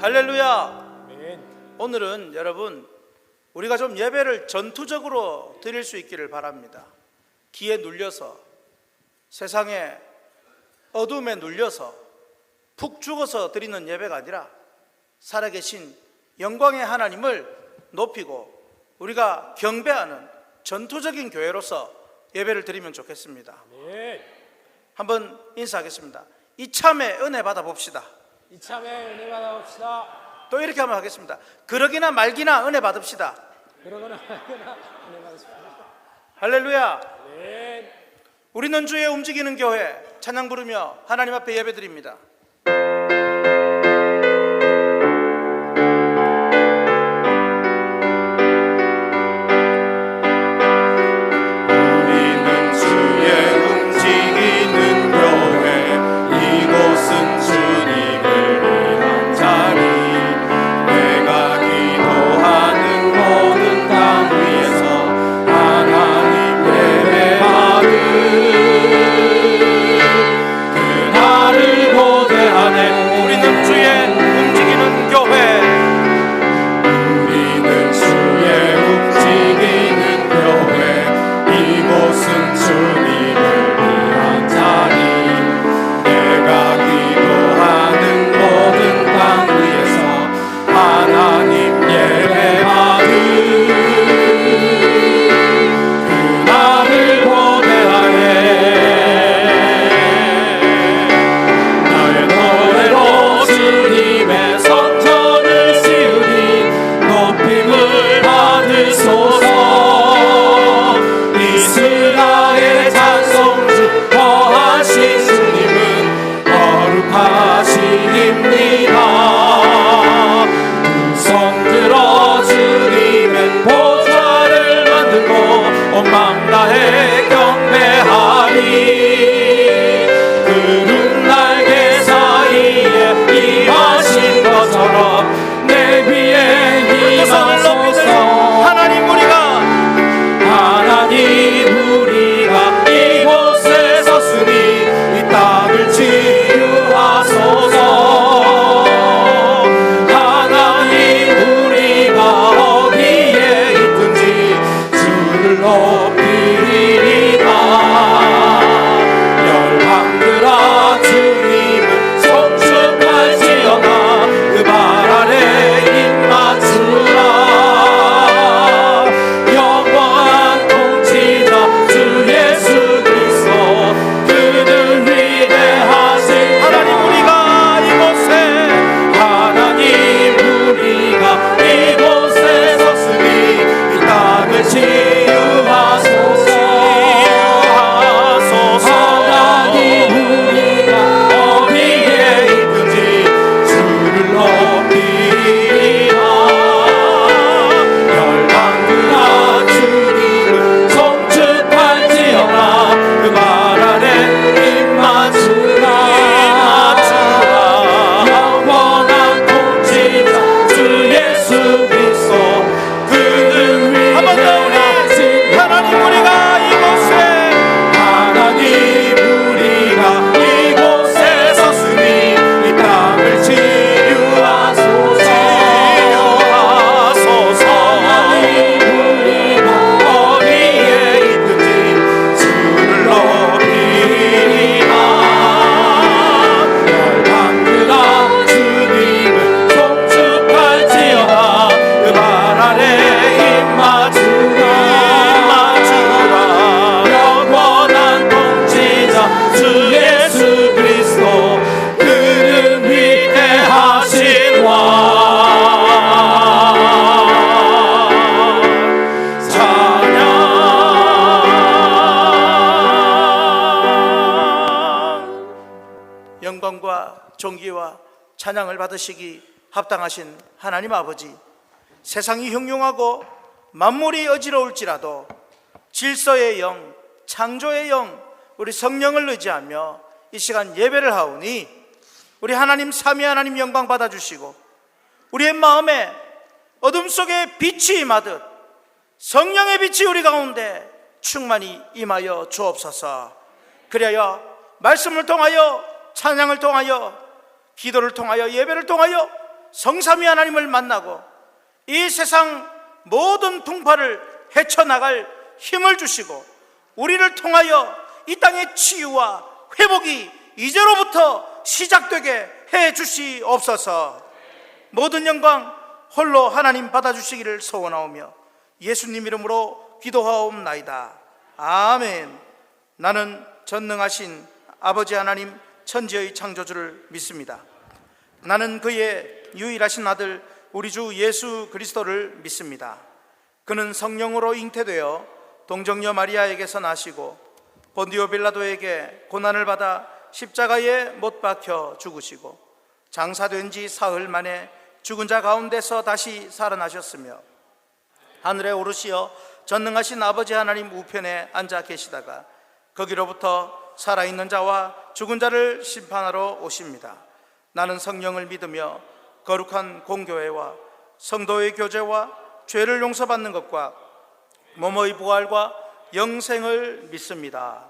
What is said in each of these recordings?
할렐루야. 아멘. 오늘은 여러분 우리가 좀 예배를 전투적으로 드릴 수 있기를 바랍니다. 기에 눌려서, 세상의 어둠에 눌려서 푹 죽어서 드리는 예배가 아니라 살아계신 영광의 하나님을 높이고 우리가 경배하는 전투적인 교회로서 예배를 드리면 좋겠습니다. 아멘. 한번 인사하겠습니다. 이참에 은혜 받아봅시다. 이참에 은혜 받아봅시다. 또 이렇게 한번 하겠습니다. 그러기나 말기나 은혜 받읍시다. 그러거나 말거나 은혜 받으십시다. 할렐루야. 아멘. 우리는 주의 움직이는 교회 찬양 부르며 하나님 앞에 예배 드립니다. 영광과 존귀와 찬양을 받으시기 합당하신 하나님 아버지, 세상이 흉흉하고 만물이 어지러울지라도 질서의 영, 창조의 영, 우리 성령을 의지하며 이 시간 예배를 하오니 우리 하나님 삼위 하나님 영광 받아주시고 우리의 마음에 어둠 속에 빛이 임하듯 성령의 빛이 우리 가운데 충만히 임하여 주옵소서. 그래야 말씀을 통하여, 찬양을 통하여, 기도를 통하여, 예배를 통하여 성삼위 하나님을 만나고 이 세상 모든 풍파를 헤쳐나갈 힘을 주시고 우리를 통하여 이 땅의 치유와 회복이 이제로부터 시작되게 해 주시옵소서. 모든 영광 홀로 하나님 받아주시기를 소원하오며 예수님 이름으로 기도하옵나이다. 아멘. 나는 전능하신 아버지 하나님 천지의 창조주를 믿습니다. 나는 그의 유일하신 아들 우리 주 예수 그리스도를 믿습니다. 그는 성령으로 잉태되어 동정녀 마리아에게서 나시고 본디오 빌라도에게 고난을 받아 십자가에 못 박혀 죽으시고 장사된 지 사흘 만에 죽은 자 가운데서 다시 살아나셨으며 하늘에 오르시어 전능하신 아버지 하나님 우편에 앉아 계시다가 거기로부터 살아있는 자와 죽은 자를 심판하러 오십니다. 나는 성령을 믿으며 거룩한 공교회와 성도의 교제와 죄를 용서받는 것과 몸의 부활과 영생을 믿습니다.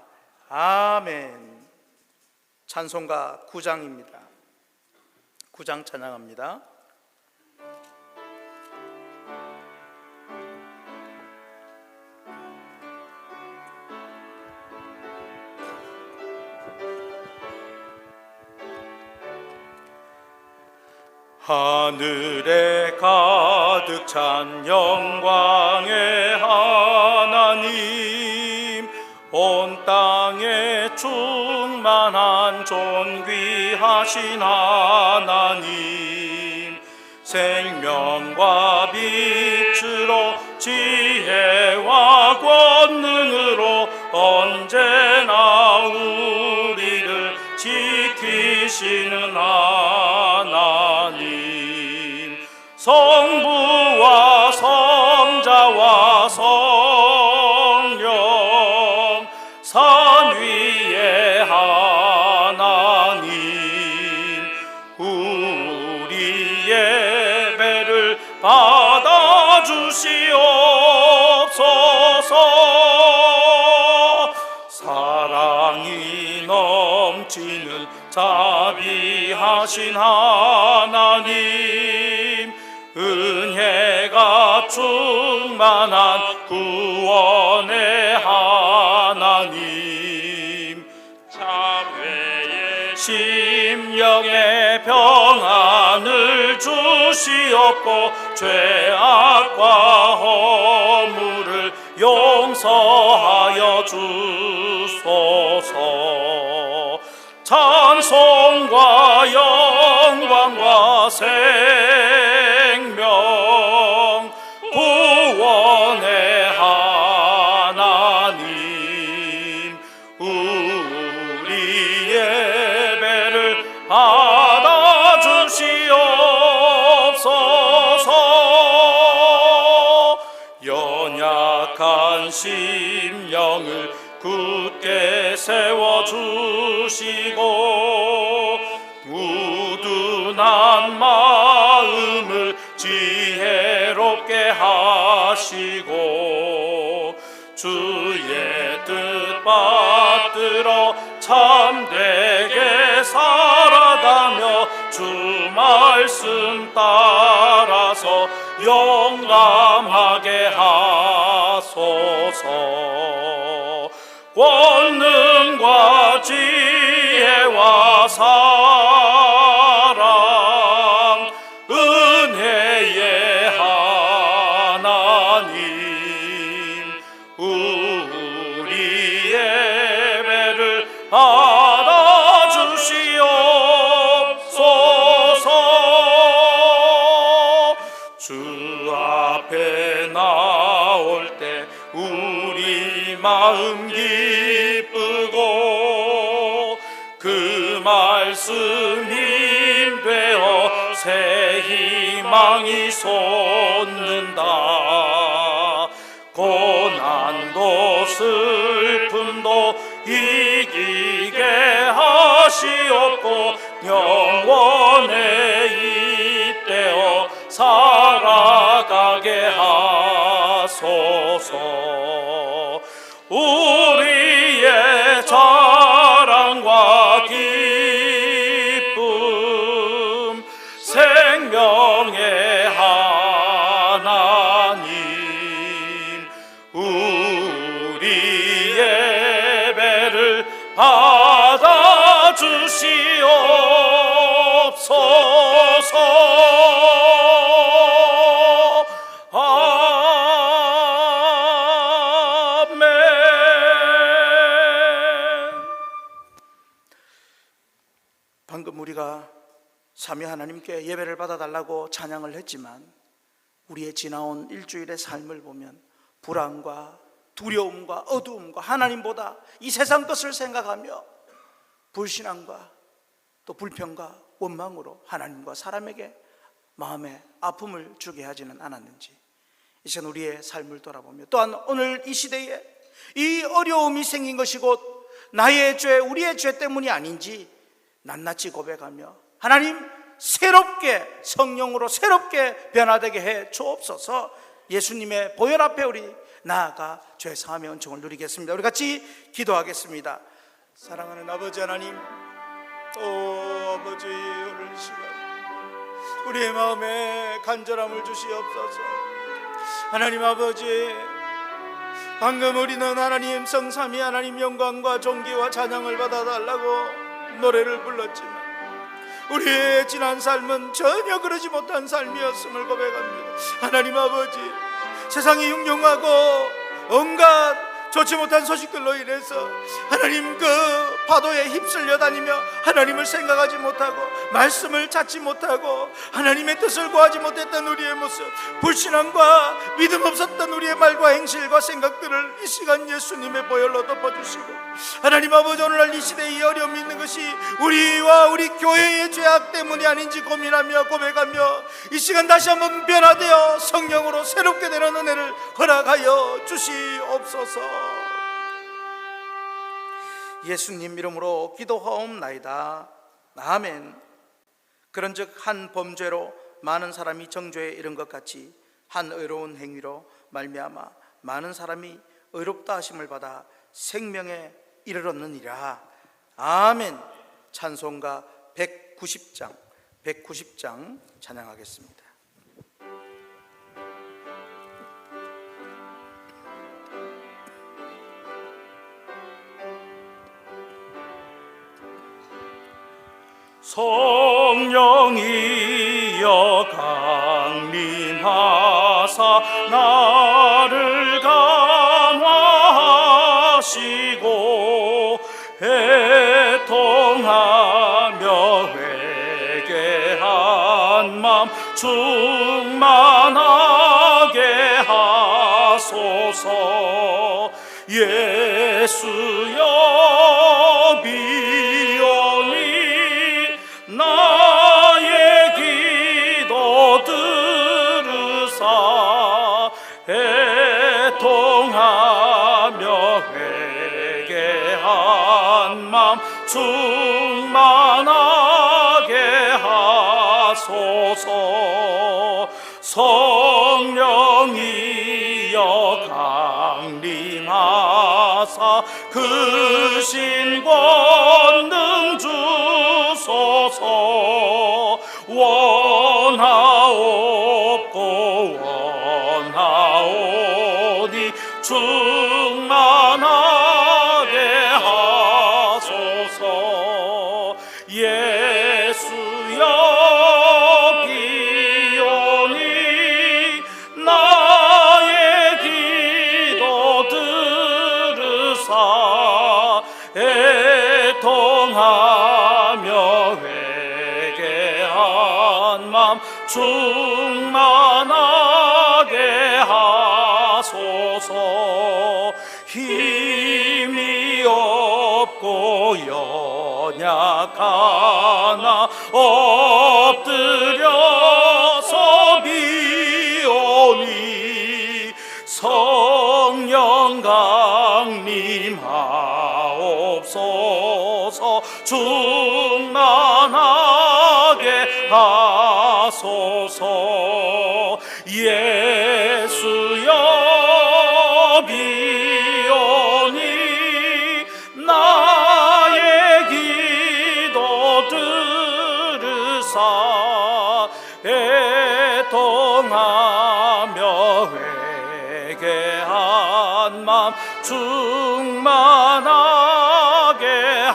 아멘. 찬송가 9장입니다. 9장 찬양합니다. 하늘에 가득 찬 영광의 하나님, 온 땅에 충만한 존귀하신 하나님, 생명과 빛으로 지혜와 권능으로 언제나 우리를 지키시는 하나님, 성부와 성자와 성령 삼위의 하나님, 우리 예배를 받아주시옵소서. 사랑이 넘치는 자비하신 하나님, 은혜가 충만한 구원의 하나님, 자외의 심령의 평안을 주시옵고 죄악과 허물을 용서하여 주소서. 찬송과 영광과 생명 구원의 하나님, 우리 예배를 받아주시옵소서. 연약한 심령을 굳게 세워주시고 우둔한 마음을 지혜롭게 하시고 주의 뜻 받들어 참되게 살아가며 주 말씀 따라서 용감하게 하소서. 권능과 지혜와 사랑 은혜의 하나님, 우리 예배를 받아주시옵소서. 주 앞에 나올 때 우리 마음 기쁘고 그 말씀 힘되어 새 희망이 솟는다. 고난도 슬픔도 이기게 하시옵고 영원에 잇대어 살아가게 하소서. 우리의 자랑과 기쁨 생명 하나님께 예배를 받아달라고 찬양을 했지만 우리의 지나온 일주일의 삶을 보면 불안과 두려움과 어두움과 하나님보다 이 세상 것을 생각하며 불신앙과 또 불평과 원망으로 하나님과 사람에게 마음에 아픔을 주게 하지는 않았는지 이 시간 우리의 삶을 돌아보며 또한 오늘 이 시대에 이 어려움이 생긴 것이 곧 나의 죄, 우리의 죄 때문이 아닌지 낱낱이 고백하며 하나님 새롭게 성령으로 새롭게 변화되게 해 주옵소서. 예수님의 보혈 앞에 우리 나아가 죄 사함의 은총을 누리겠습니다. 우리 같이 기도하겠습니다. 사랑하는 아버지 하나님, 아버지 오늘 시간 우리의 마음에 간절함을 주시옵소서. 하나님 아버지, 방금 우리는 하나님 성삼위 하나님 영광과 존귀와 찬양을 받아달라고 노래를 불렀지만 우리의 지난 삶은 전혀 그러지 못한 삶이었음을 고백합니다. 하나님 아버지, 세상이 흉흉하고 온갖 좋지 못한 소식들로 인해서 하나님 그 파도에 휩쓸려 다니며 하나님을 생각하지 못하고 말씀을 찾지 못하고 하나님의 뜻을 구하지 못했던 우리의 모습, 불신앙과 믿음 없었던 우리의 말과 행실과 생각들을 이 시간 예수님의 보혈로 덮어주시고 하나님 아버지, 오늘날 이 시대에 이 어려움이 있는 것이 우리와 우리 교회의 죄악 때문이 아닌지 고민하며 고백하며 이 시간 다시 한번 변화되어 성령으로 새롭게 되는 은혜를 허락하여 주시옵소서. 예수님 이름으로 기도하옵나이다. 아멘. 그런즉 한 범죄로 많은 사람이 정죄에 이른 것 같이 한 의로운 행위로 말미암아 많은 사람이 의롭다 하심을 받아 생명에 이르렀느니라. 아멘. 찬송가 190장 찬양하겠습니다. 성령이여 강림하사 나를 감화하시고 애통하며 회개한 맘 충만하게 하소서. 예수여 비오니 나의 기도 들으사 애통하며 회개한 맘 충만하게 하소서. 성령이여 강림하사 그 신 권능 주소서. 원하옵고 원하오니 충만하게 하소서. 예수여 비오니 나의 기도 들으사 애통하며 회개한 맘 충만하게 하소서. 힘이 없고 연약하나 엎드려서 비오니 성령 강림하옵소서. 충만하게 하소서. 예수여 비오니 나의 기도 들으사 애통하며 회개한 맘 충만하게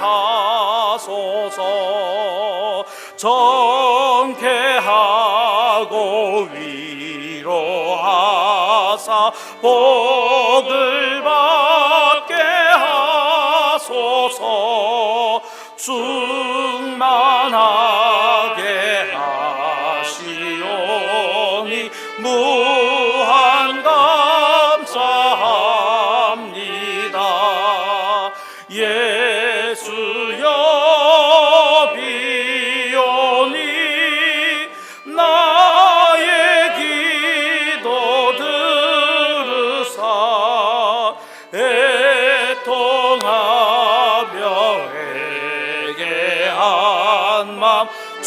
하소서. 정케하고 위로하사 복을 받게 하소서. 충만하게 하소서.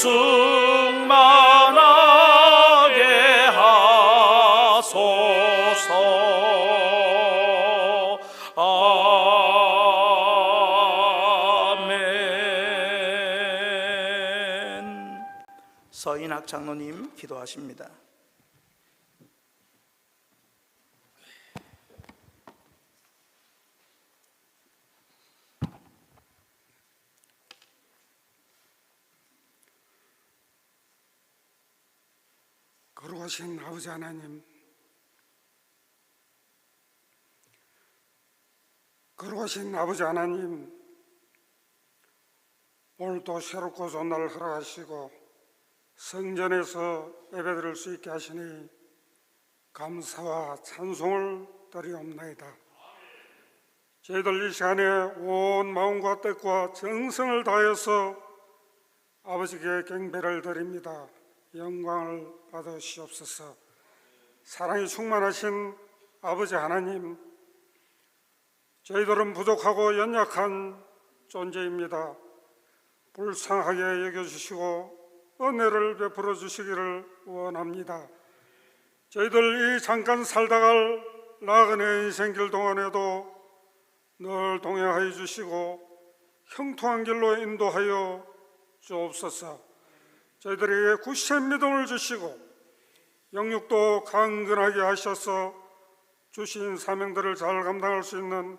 충만하게 하소서. 아멘. 서인학 장로님 기도하십니다. 거룩하신 아버지 하나님, 거룩하신 아버지 하나님, 오늘도 새롭고 좋은 날을 허락하시고 성전에서 예배드릴 수 있게 하시니 감사와 찬송을 드리옵나이다. 저희들 이 시간에 온 마음과 뜻과 정성을 다해서 아버지께 경배를 드립니다. 영광을 받으시옵소서. 사랑이 충만하신 아버지 하나님, 저희들은 부족하고 연약한 존재입니다. 불쌍하게 여겨주시고 은혜를 베풀어 주시기를 원합니다. 저희들 이 잠깐 살다갈 나그네 인생길 동안에도 늘 동행하여 주시고 형통한 길로 인도하여 주옵소서. 저희들에게 굳센 믿음을 주시고 영육도 강건하게 하셔서 주신 사명들을 잘 감당할 수 있는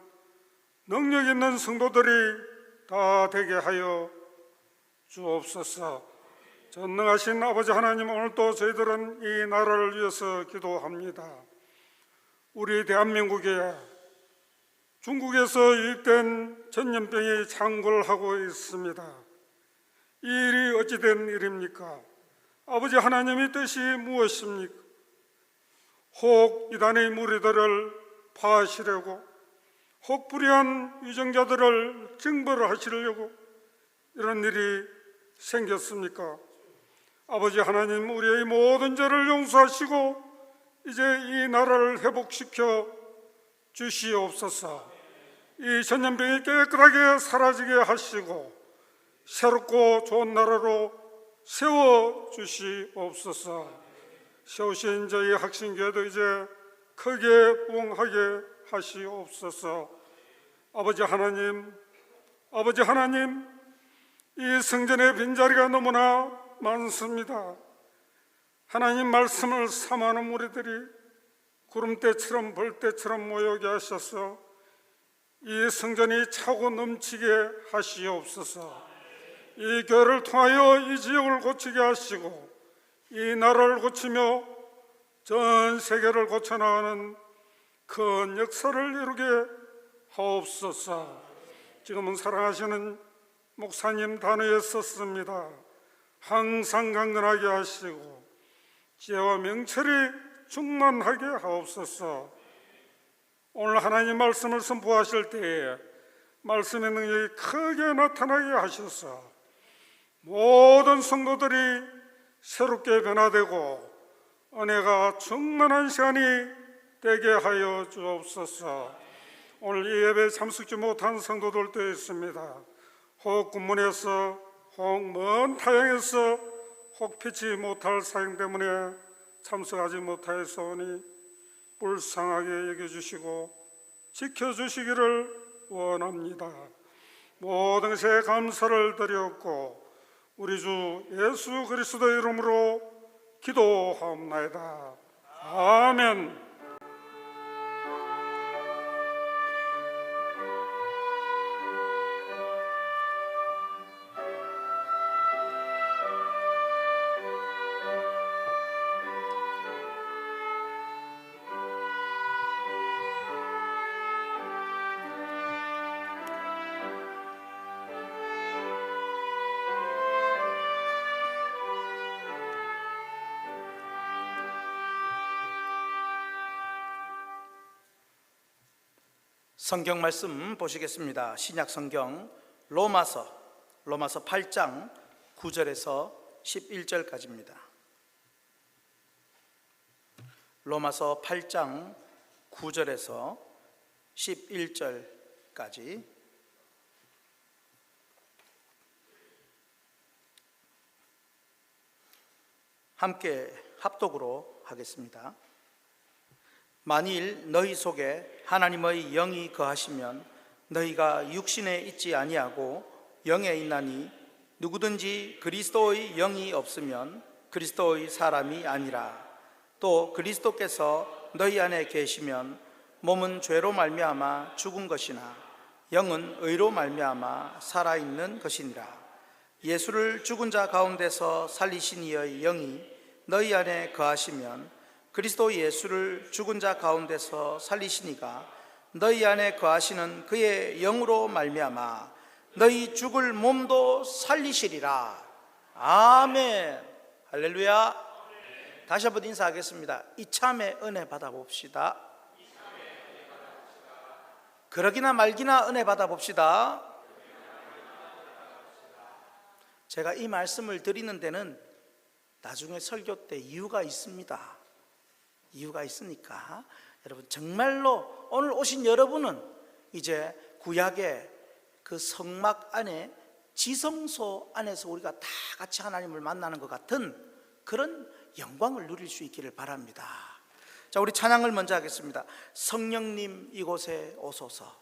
능력 있는 성도들이 다 되게 하여 주옵소서. 전능하신 아버지 하나님, 오늘도 저희들은 이 나라를 위해서 기도합니다. 우리 대한민국에 중국에서 유입된 전염병이 창궐하고 있습니다. 이 일이 어찌된 일입니까? 아버지 하나님의 뜻이 무엇입니까? 혹 이단의 무리들을 파하시려고, 혹 불의한 위정자들을 징벌을 하시려고 이런 일이 생겼습니까? 아버지 하나님, 우리의 모든 죄를 용서하시고 이제 이 나라를 회복시켜 주시옵소서. 이 전염병이 깨끗하게 사라지게 하시고 새롭고 좋은 나라로 세워주시옵소서. 세우신 저희 학신교회도 이제 크게 부흥하게 하시옵소서. 아버지 하나님, 이 성전의 빈자리가 너무나 많습니다. 하나님 말씀을 사모하는 무리들이 구름대처럼 벌떼처럼 모여오게 하셔서 이 성전이 차고 넘치게 하시옵소서. 이 교회를 통하여 이 지역을 고치게 하시고 이 나라를 고치며 전 세계를 고쳐나가는 큰 역사를 이루게 하옵소서. 지금은 사랑하시는 목사님 단어에 썼습니다. 항상 강건하게 하시고 지혜와 명철이 충만하게 하옵소서. 오늘 하나님 말씀을 선포하실 때에 말씀의 능력이 크게 나타나게 하셔서 모든 성도들이 새롭게 변화되고 은혜가 충만한 시간이 되게 하여 주옵소서. 오늘 이 예배에 참석지 못한 성도들도 있습니다. 혹 군문에서, 혹 먼 타향에서, 혹 피치 못할 사정 때문에 참석하지 못하여서 오니 불쌍하게 여겨주시고 지켜주시기를 원합니다. 모든 것에 감사를 드렸고 우리 주 예수 그리스도의 이름으로 기도하옵나이다. 아멘. 성경 말씀 보시겠습니다. 신약 성경 로마서 8장 9절에서 11절까지입니다. 로마서 8장 9절에서 함께 합독으로 하겠습니다. 만일 너희 속에 하나님의 영이 거하시면 너희가 육신에 있지 아니하고 영에 있나니 누구든지 그리스도의 영이 없으면 그리스도의 사람이 아니라. 또 그리스도께서 너희 안에 계시면 몸은 죄로 말미암아 죽은 것이나 영은 의로 말미암아 살아있는 것이니라. 예수를 죽은 자 가운데서 살리신 이의 영이 너희 안에 거하시면 그리스도 예수를 죽은 자 가운데서 살리시니가 너희 안에 거하시는 그의 영으로 말미암아 너희 죽을 몸도 살리시리라. 아멘. 할렐루야. 다시 한번 인사하겠습니다. 이참에 은혜 받아봅시다. 그러기나 말기나 은혜 받아봅시다. 제가 이 말씀을 드리는 데는 나중에 설교 때 이유가 있습니다. 이유가 있으니까 여러분, 정말로 오늘 오신 여러분은 이제 구약의 그 성막 안에, 지성소 안에서 우리가 다 같이 하나님을 만나는 것 같은 그런 영광을 누릴 수 있기를 바랍니다. 자, 우리 찬양을 먼저 하겠습니다. 성령님 이곳에 오소서.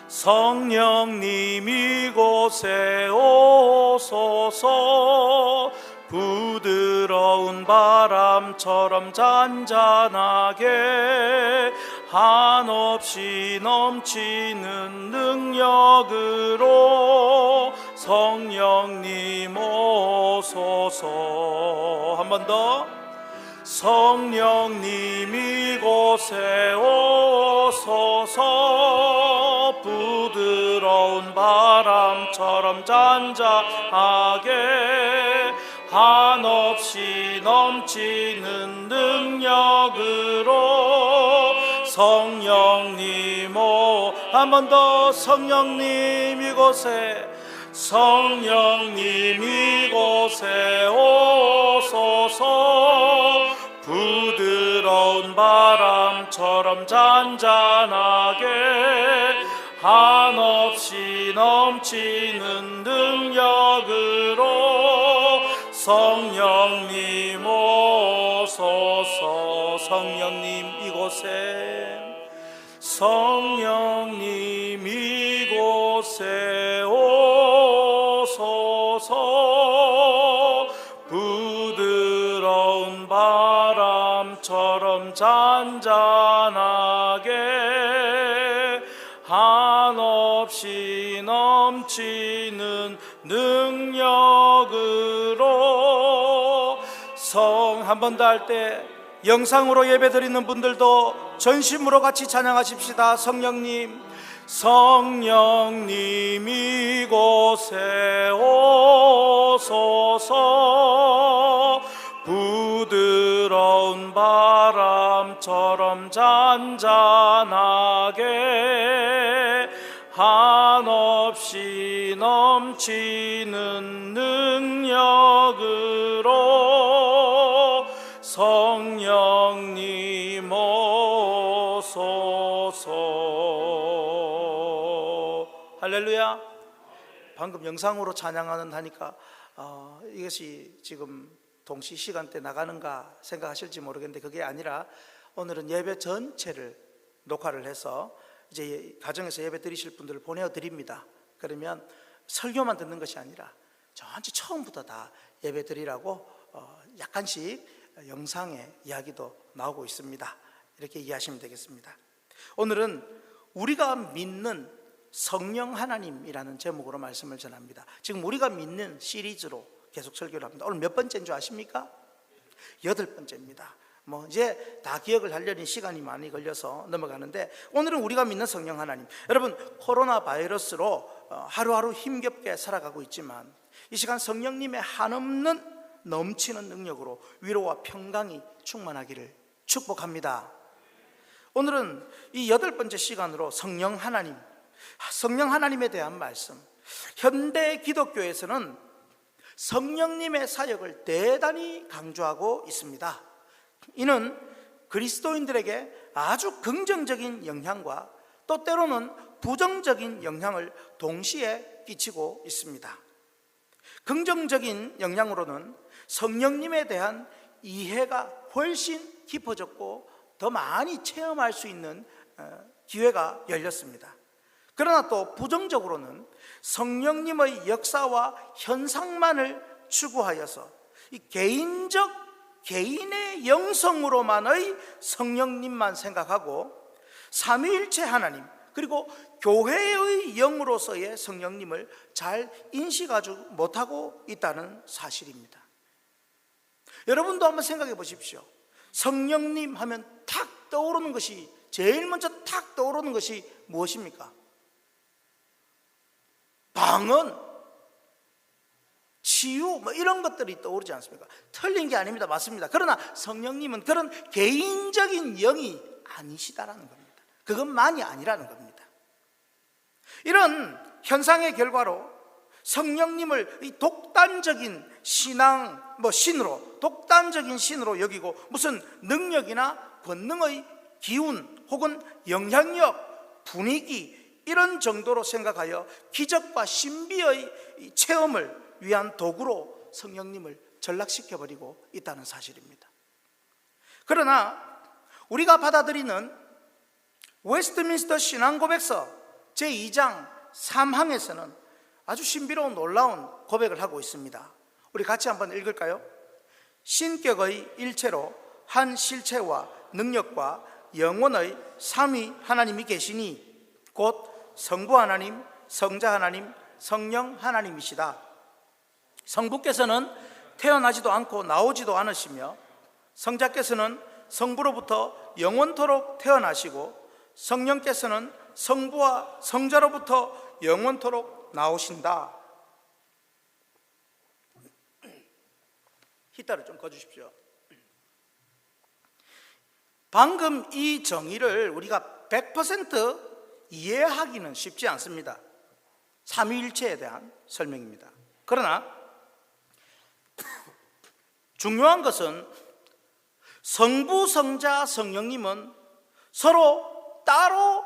성령님 이곳에 오소서. 부드러운 바람처럼 잔잔하게 한없이 넘치는 능력으로 성령님 오소서. 한 번 더. 성령님 이곳에 오소서. 부드러운 바람처럼 잔잔하게 한없이 넘치는 능력으로 성령님 한 번 더. 성령님 이곳에, 성령님 이곳에 오소서. 부드러운 바람처럼 잔잔하게 한없이 넘치는 능력으로 성령님 오소서. 성령님 이곳에, 성령님 이곳에 오소서. 부드러운 바람처럼 잔잔하게 한없이 넘치는 능력으로 한 번 더 할 때 영상으로 예배드리는 분들도 전심으로 같이 찬양하십시다. 성령님, 성령님 이곳에 오소서. 부드러운 바람처럼 잔잔하게 한없이 넘치는 능력으로 성령님 오소서. 할렐루야. 방금 영상으로 찬양하는 하니까 이것이 지금 동시 시간대 나가는가 생각하실지 모르겠는데 그게 아니라 오늘은 예배 전체를 녹화를 해서 이제 가정에서 예배 드리실 분들을 보내드립니다. 그러면 설교만 듣는 것이 아니라 전체 처음부터 다 예배 드리라고 약간씩 영상의 이야기도 나오고 있습니다. 이렇게 이해하시면 되겠습니다. 오늘은 우리가 믿는 성령 하나님이라는 제목으로 말씀을 전합니다. 지금 우리가 믿는 시리즈로 계속 설교를 합니다. 오늘 몇 번째인 줄 아십니까? 8번째입니다. 이제 다 기억을 하려니 시간이 많이 걸려서 넘어가는데, 오늘은 우리가 믿는 성령 하나님. 여러분, 코로나 바이러스로 하루하루 힘겹게 살아가고 있지만 이 시간 성령님의 한없는 넘치는 능력으로 위로와 평강이 충만하기를 축복합니다. 오늘은 이 8번째 시간으로 성령 하나님, 성령 하나님에 대한 말씀. 현대 기독교에서는 성령님의 사역을 대단히 강조하고 있습니다. 이는 그리스도인들에게 아주 긍정적인 영향과 또 때로는 부정적인 영향을 동시에 끼치고 있습니다. 긍정적인 영향으로는 성령님에 대한 이해가 훨씬 깊어졌고 더 많이 체험할 수 있는 기회가 열렸습니다. 그러나 또 부정적으로는 성령님의 역사와 현상만을 추구하여서 이 개인의 영성으로만의 성령님만 생각하고 삼위일체 하나님 그리고 교회의 영으로서의 성령님을 잘 인식하지 못하고 있다는 사실입니다. 여러분도 한번 생각해 보십시오. 성령님 하면 탁 떠오르는 것이, 제일 먼저 탁 떠오르는 것이 무엇입니까? 방언, 치유 이런 것들이 떠오르지 않습니까? 틀린 게 아닙니다. 맞습니다. 그러나 성령님은 그런 개인적인 영이 아니시다라는 겁니다. 그것만이 아니라는 겁니다. 이런 현상의 결과로 성령님을 이 독단적인 신으로, 독단적인 신으로 여기고 무슨 능력이나 권능의 기운 혹은 영향력, 분위기 이런 정도로 생각하여 기적과 신비의 체험을 위한 도구로 성령님을 전락시켜버리고 있다는 사실입니다. 그러나 우리가 받아들이는 웨스트민스터 신앙고백서 제2장 3항에서는 아주 신비로운 놀라운 고백을 하고 있습니다. 우리 같이 한번 읽을까요? 신격의 일체로 한 실체와 능력과 영원의 삼위 하나님이 계시니 곧 성부 하나님, 성자 하나님, 성령 하나님이시다. 성부께서는 태어나지도 않고 나오지도 않으시며 성자께서는 성부로부터 영원토록 태어나시고 성령께서는 성부와 성자로부터 영원토록 나오신다. 히타를 좀 꺼주십시오. 방금 이 정의를 우리가 100% 이해하기는 쉽지 않습니다. 삼위일체에 대한 설명입니다. 그러나 중요한 것은 성부, 성자, 성령님은 서로 따로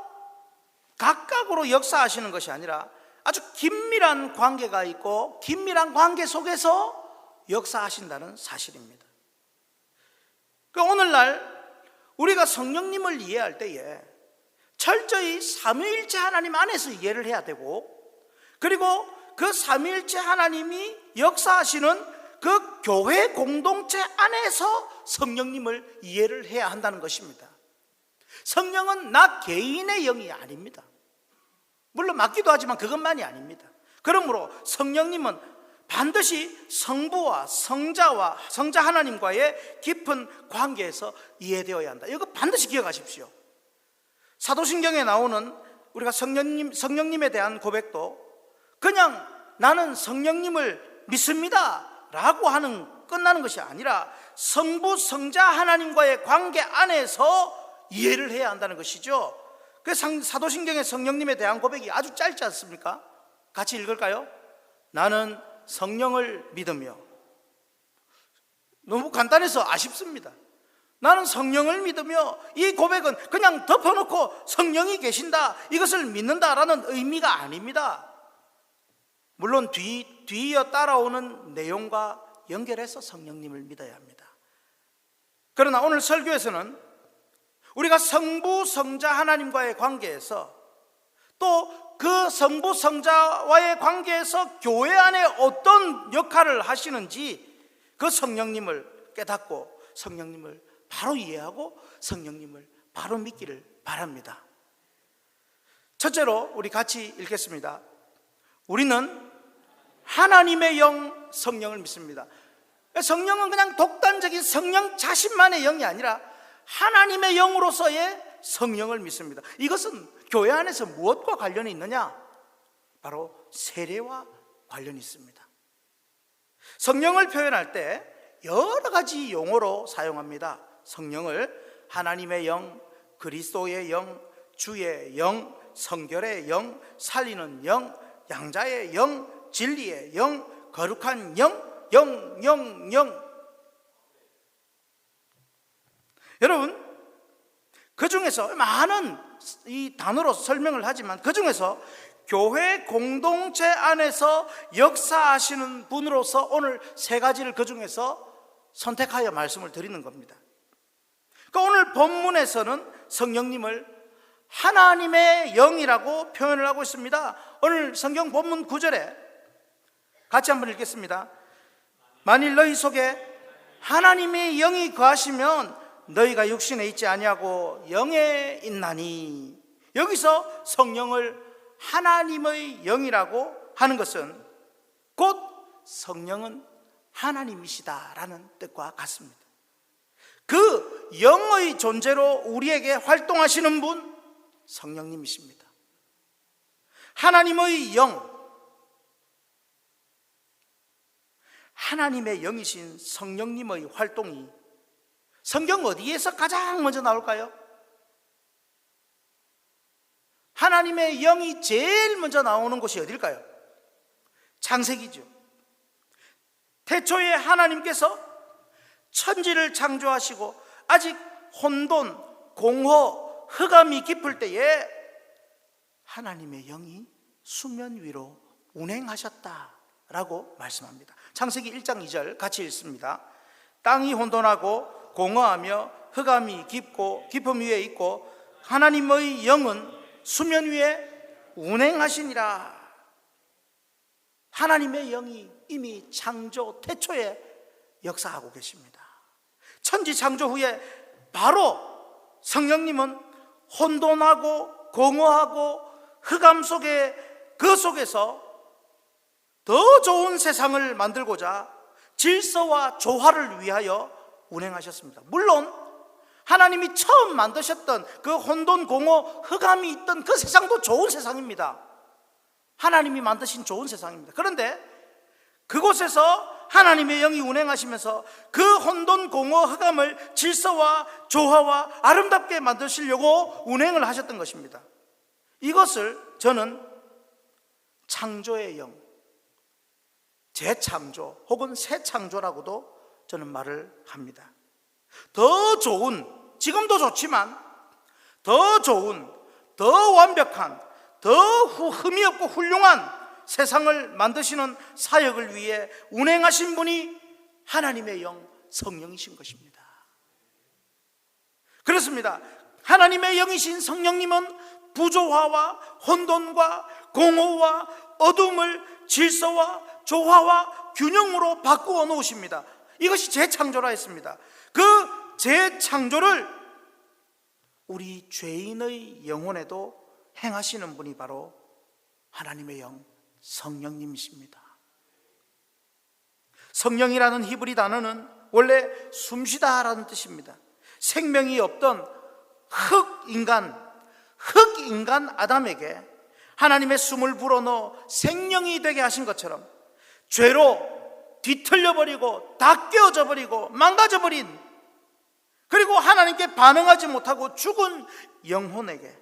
각각으로 역사하시는 것이 아니라 아주 긴밀한 관계가 있고 긴밀한 관계 속에서 역사하신다는 사실입니다. 오늘날 우리가 성령님을 이해할 때에 철저히 삼위일체 하나님 안에서 이해를 해야 되고, 그리고 그 삼위일체 하나님이 역사하시는 그 교회 공동체 안에서 성령님을 이해를 해야 한다는 것입니다. 성령은 나 개인의 영이 아닙니다. 물론 맞기도 하지만 그것만이 아닙니다. 그러므로 성령님은 반드시 성부와 성자 하나님과의 깊은 관계에서 이해되어야 한다. 이거 반드시 기억하십시오. 사도신경에 나오는 우리가 성령님에 대한 고백도 그냥 나는 성령님을 믿습니다 라고 하는 끝나는 것이 아니라 성부, 성자 하나님과의 관계 안에서 이해를 해야 한다는 것이죠. 그래서 사도신경의 성령님에 대한 고백이 아주 짧지 않습니까? 같이 읽을까요? 나는 성령을 믿으며, 너무 간단해서 아쉽습니다. 나는 성령을 믿으며, 이 고백은 그냥 덮어놓고 성령이 계신다, 이것을 믿는다라는 의미가 아닙니다. 물론 뒤이어 따라오는 내용과 연결해서 성령님을 믿어야 합니다. 그러나 오늘 설교에서는 우리가 성부, 성자 하나님과의 관계에서 또 그 성부, 성자와의 관계에서 교회 안에 어떤 역할을 하시는지 그 성령님을 깨닫고 성령님을 바로 이해하고 성령님을 바로 믿기를 바랍니다. 첫째로 우리 같이 읽겠습니다. 우리는 하나님의 영 성령을 믿습니다. 성령은 그냥 독단적인 성령 자신만의 영이 아니라 하나님의 영으로서의 성령을 믿습니다. 이것은 교회 안에서 무엇과 관련이 있느냐? 바로 세례와 관련이 있습니다. 성령을 표현할 때 여러 가지 용어로 사용합니다. 성령을 하나님의 영, 그리스도의 영, 주의 영, 성결의 영, 살리는 영, 양자의 영, 진리의 영, 거룩한 영, 영. 여러분, 그 중에서 많은 이 단어로 설명을 하지만 그 중에서 교회 공동체 안에서 역사하시는 분으로서 오늘 세 가지를 그 중에서 선택하여 말씀을 드리는 겁니다. 그러니까 오늘 본문에서는 성령님을 하나님의 영이라고 표현을 하고 있습니다. 오늘 성경 본문 9절에 같이 한번 읽겠습니다. 만일 너희 속에 하나님의 영이 거하시면 너희가 육신에 있지 아니하고 영에 있나니. 여기서 성령을 하나님의 영이라고 하는 것은 곧 성령은 하나님이시다라는 뜻과 같습니다. 그 영의 존재로 우리에게 활동하시는 분 성령님이십니다. 하나님의 영, 하나님의 영이신 성령님의 활동이 성경 어디에서 가장 먼저 나올까요? 하나님의 영이 제일 먼저 나오는 곳이 어딜까요? 창세기죠. 태초에 하나님께서 천지를 창조하시고 아직 혼돈, 공허, 흑암이 깊을 때에 하나님의 영이 수면 위로 운행하셨다라고 말씀합니다. 창세기 1장 2절 같이 읽습니다. 땅이 혼돈하고 공허하며 흑암이 깊고 깊음 위에 있고 하나님의 영은 수면 위에 운행하시니라. 하나님의 영이 이미 창조 태초에 역사하고 계십니다. 천지 창조 후에 바로 성령님은 혼돈하고 공허하고 흑암 속에 그 속에서 더 좋은 세상을 만들고자 질서와 조화를 위하여 운행하셨습니다. 물론 하나님이 처음 만드셨던 그 혼돈, 공허, 흑암이 있던 그 세상도 좋은 세상입니다. 하나님이 만드신 좋은 세상입니다. 그런데 그곳에서 하나님의 영이 운행하시면서 그 혼돈, 공허, 흑암을 질서와 조화와 아름답게 만드시려고 운행을 하셨던 것입니다. 이것을 저는 창조의 영, 재창조 혹은 새 창조라고도 저는 말을 합니다. 더 좋은, 지금도 좋지만 더 좋은, 더 완벽한, 더 흠이 없고 훌륭한 세상을 만드시는 사역을 위해 운행하신 분이 하나님의 영, 성령이신 것입니다. 그렇습니다. 하나님의 영이신 성령님은 부조화와 혼돈과 공허와 어둠을 질서와 조화와 균형으로 바꾸어 놓으십니다. 이것이 재창조라 했습니다. 그 재창조를 우리 죄인의 영혼에도 행하시는 분이 바로 하나님의 영, 성령님이십니다. 성령이라는 히브리 단어는 원래 숨쉬다라는 뜻입니다. 생명이 없던 흑인간 아담에게 하나님의 숨을 불어넣어 생명이 되게 하신 것처럼 죄로 뒤틀려버리고 다 깨어져 버리고 망가져버린, 그리고 하나님께 반응하지 못하고 죽은 영혼에게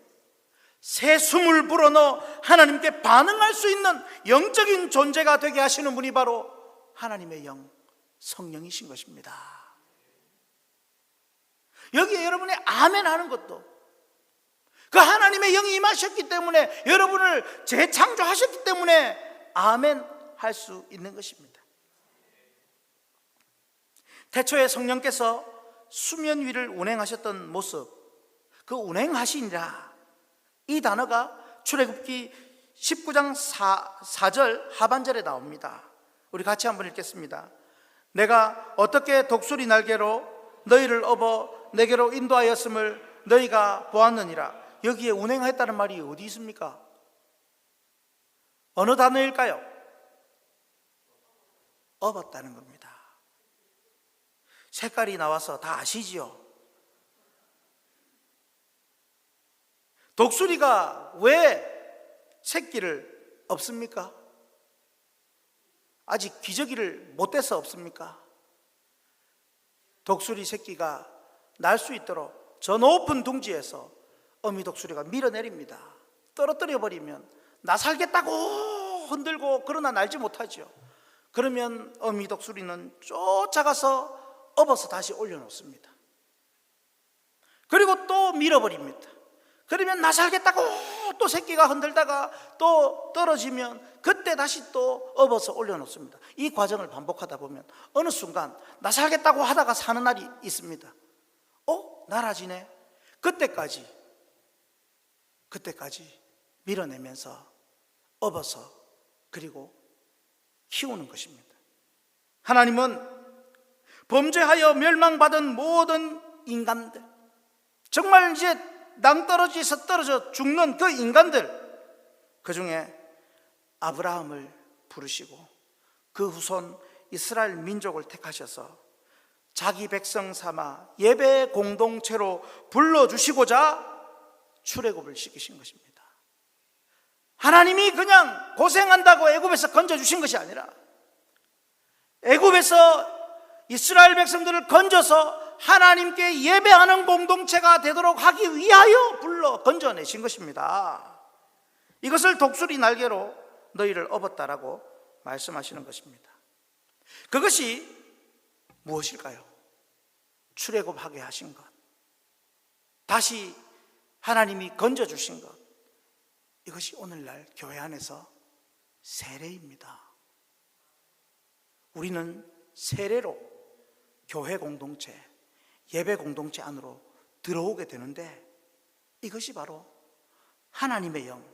새 숨을 불어넣어 하나님께 반응할 수 있는 영적인 존재가 되게 하시는 분이 바로 하나님의 영, 성령이신 것입니다. 여기에 여러분이 아멘 하는 것도 그 하나님의 영이 임하셨기 때문에, 여러분을 재창조하셨기 때문에 아멘 할 수 있는 것입니다. 태초에 성령께서 수면 위를 운행하셨던 모습, 그 운행하시니라, 이 단어가 출애굽기 19장 4절 하반절에 나옵니다. 우리 같이 한번 읽겠습니다. 내가 어떻게 독수리 날개로 너희를 업어 내게로 인도하였음을 너희가 보았느니라. 여기에 운행하였다는 말이 어디 있습니까? 어느 단어일까요? 업었다는 겁니다. 색깔이 나와서 다 아시지요? 독수리가 왜 새끼를 업습니까? 아직 기저귀를 못 떼서 업습니까? 독수리 새끼가 날 수 있도록 저 높은 둥지에서 어미 독수리가 밀어내립니다. 떨어뜨려 버리면 나살겠다고 흔들고 그러나 날지 못하죠. 그러면 어미 독수리는 쫓아가서 업어서 다시 올려놓습니다. 그리고 또 밀어버립니다. 그러면 나 살겠다고 또 새끼가 흔들다가 또 떨어지면 그때 다시 또 업어서 올려놓습니다. 이 과정을 반복하다 보면 어느 순간 나 살겠다고 하다가 사는 날이 있습니다. 날아지네. 그때까지 밀어내면서 업어서 그리고 키우는 것입니다. 하나님은 범죄하여 멸망받은 모든 인간들, 정말 이제 낭떠러지에서 떨어져 죽는 그 인간들, 그 중에 아브라함을 부르시고 그 후손 이스라엘 민족을 택하셔서 자기 백성 삼아 예배 공동체로 불러주시고자 출애굽을 시키신 것입니다. 하나님이 그냥 고생한다고 애굽에서 건져주신 것이 아니라 애굽에서 이스라엘 백성들을 건져서 하나님께 예배하는 공동체가 되도록 하기 위하여 불러 건져내신 것입니다. 이것을 독수리 날개로 너희를 업었다라고 말씀하시는 것입니다. 그것이 무엇일까요? 출애굽하게 하신 것, 다시 하나님이 건져주신 것, 이것이 오늘날 교회 안에서 세례입니다. 우리는 세례로 교회 공동체, 예배 공동체 안으로 들어오게 되는데 이것이 바로 하나님의 영,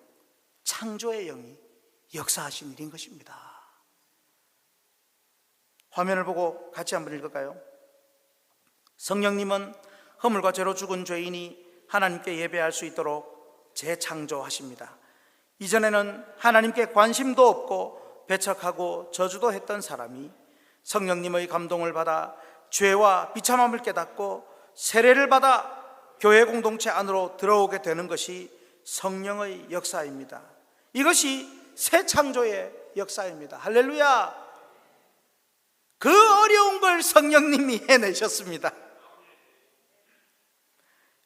창조의 영이 역사하신 일인 것입니다. 화면을 보고 같이 한번 읽을까요? 성령님은 허물과 죄로 죽은 죄인이 하나님께 예배할 수 있도록 재창조하십니다. 이전에는 하나님께 관심도 없고 배척하고 저주도 했던 사람이 성령님의 감동을 받아 죄와 비참함을 깨닫고 세례를 받아 교회 공동체 안으로 들어오게 되는 것이 성령의 역사입니다. 이것이 새 창조의 역사입니다. 할렐루야! 그 어려운 걸 성령님이 해내셨습니다.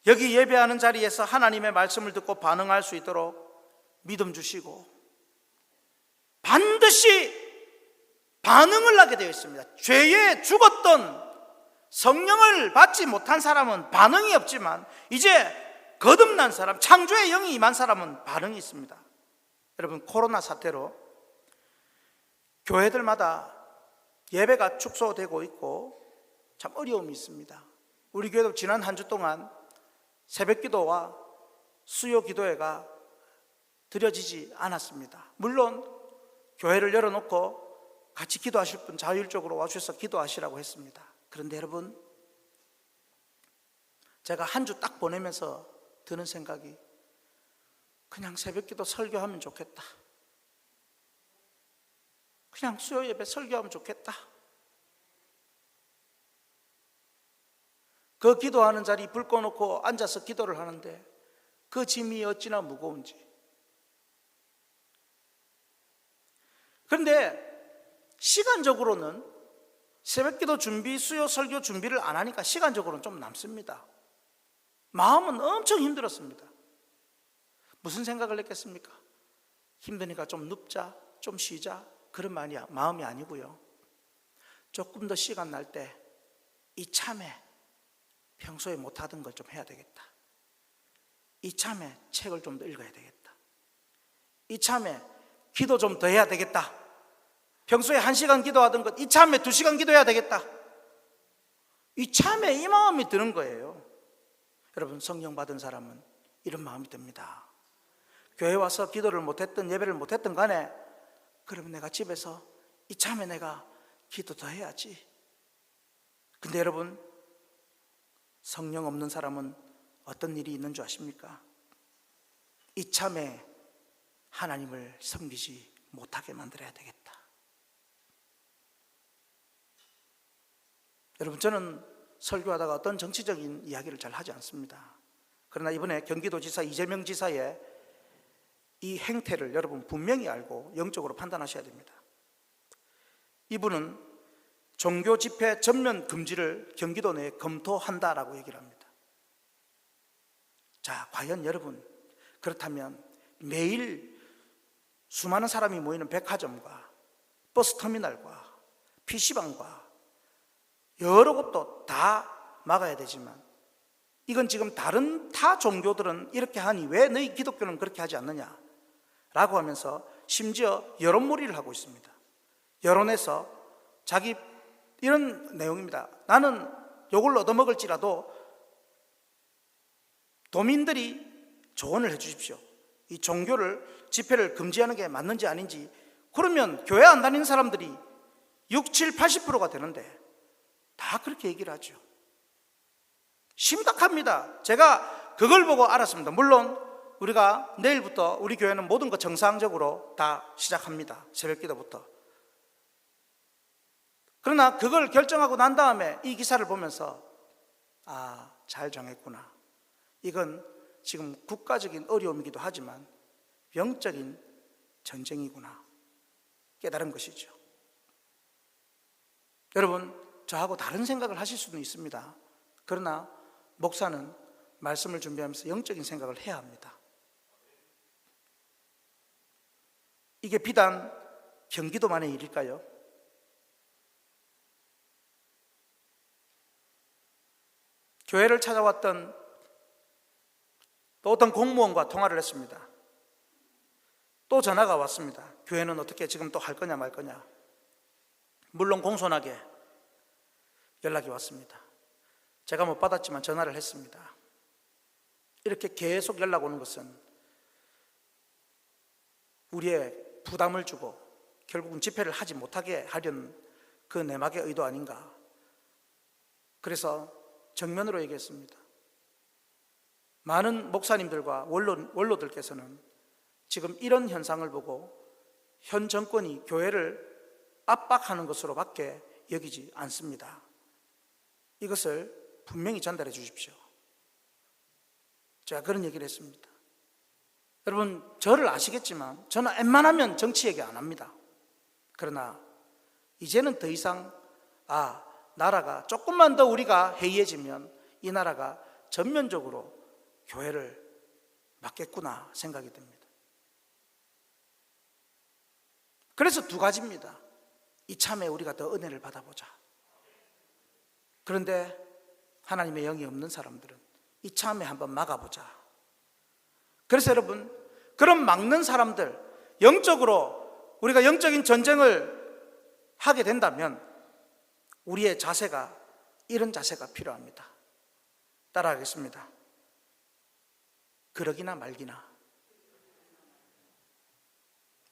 여기 예배하는 자리에서 하나님의 말씀을 듣고 반응할 수 있도록 믿음 주시고 반드시 반응을 하게 되어 있습니다. 죄에 죽었던 성령을 받지 못한 사람은 반응이 없지만 이제 거듭난 사람, 창조의 영이 임한 사람은 반응이 있습니다. 여러분, 코로나 사태로 교회들마다 예배가 축소되고 있고 참 어려움이 있습니다. 우리 교회도 지난 한 주 동안 새벽 기도와 수요 기도회가 드려지지 않았습니다. 물론 교회를 열어놓고 같이 기도하실 분 자율적으로 와주셔서 기도하시라고 했습니다. 그런데 여러분, 제가 한 주 딱 보내면서 드는 생각이 그냥 새벽 기도 설교하면 좋겠다. 그냥 수요 예배 설교하면 좋겠다. 그 기도하는 자리 불 꺼놓고 앉아서 기도를 하는데 그 짐이 어찌나 무거운지. 그런데 시간적으로는 새벽 기도 준비, 수요 설교 준비를 안 하니까 시간적으로는 좀 남습니다. 마음은 엄청 힘들었습니다. 무슨 생각을 했겠습니까? 힘드니까 좀 눕자, 좀 쉬자, 그런 마음이 아니고요. 조금 더 시간 날 때 이참에 평소에 못하던 걸 좀 해야 되겠다. 이참에 책을 좀 더 읽어야 되겠다. 이참에 기도 좀 더 해야 되겠다. 평소에 1시간 기도하던 것 이참에 2시간 기도해야 되겠다. 이참에 이 마음이 드는 거예요. 여러분, 성령 받은 사람은 이런 마음이 듭니다. 교회 와서 기도를 못했든 예배를 못했든 간에 그러면 내가 집에서 이참에 내가 기도 더 해야지. 근데 여러분, 성령 없는 사람은 어떤 일이 있는 줄 아십니까? 이참에 하나님을 섬기지 못하게 만들어야 되겠다. 여러분, 저는 설교하다가 어떤 정치적인 이야기를 잘 하지 않습니다. 그러나 이번에 경기도지사 이재명 지사의 이 행태를 여러분 분명히 알고 영적으로 판단하셔야 됩니다. 이분은 종교 집회 전면 금지를 경기도 내에 검토한다라고 얘기를 합니다. 자, 과연 여러분, 그렇다면 매일 수많은 사람이 모이는 백화점과 버스터미널과 PC방과 여러 곳도 다 막아야 되지만 이건 지금 다른 타 종교들은 이렇게 하니 왜 너희 기독교는 그렇게 하지 않느냐 라고 하면서 심지어 여론몰이를 하고 있습니다. 여론에서 자기 이런 내용입니다. 나는 욕을 얻어먹을지라도 도민들이 조언을 해 주십시오. 이 종교를 집회를 금지하는 게 맞는지 아닌지. 그러면 교회 안 다니는 사람들이 6, 7, 80%가 되는데 다 그렇게 얘기를 하죠. 심각합니다. 제가 그걸 보고 알았습니다. 물론 우리가 내일부터 우리 교회는 모든 것 정상적으로 다 시작합니다. 새벽 기도부터. 그러나 그걸 결정하고 난 다음에 이 기사를 보면서 잘 정했구나. 이건 지금 국가적인 어려움이기도 하지만 영적인 전쟁이구나 깨달은 것이죠. 여러분, 저하고 다른 생각을 하실 수는 있습니다. 그러나 목사는 말씀을 준비하면서 영적인 생각을 해야 합니다. 이게 비단 경기도만의 일일까요? 교회를 찾아왔던 또 어떤 공무원과 통화를 했습니다. 또 전화가 왔습니다. 교회는 어떻게 지금 또 할 거냐 말 거냐. 물론 공손하게 연락이 왔습니다. 제가 못 받았지만 전화를 했습니다. 이렇게 계속 연락 오는 것은 우리의 부담을 주고 결국은 집회를 하지 못하게 하려는 그 내막의 의도 아닌가. 그래서 정면으로 얘기했습니다. 많은 목사님들과 원로들께서는 지금 이런 현상을 보고 현 정권이 교회를 압박하는 것으로밖에 여기지 않습니다. 이것을 분명히 전달해 주십시오. 제가 그런 얘기를 했습니다. 여러분, 저를 아시겠지만 저는 웬만하면 정치 얘기 안 합니다. 그러나 이제는 더 이상 나라가 조금만 더 우리가 해이해지면 이 나라가 전면적으로 교회를 맡겠구나 생각이 듭니다. 그래서 두 가지입니다. 이참에 우리가 더 은혜를 받아보자. 그런데 하나님의 영이 없는 사람들은 이참에 한번 막아보자. 그래서 여러분, 그런 막는 사람들, 영적으로 우리가 영적인 전쟁을 하게 된다면 우리의 자세가 이런 자세가 필요합니다. 따라하겠습니다. 그러기나 말기나.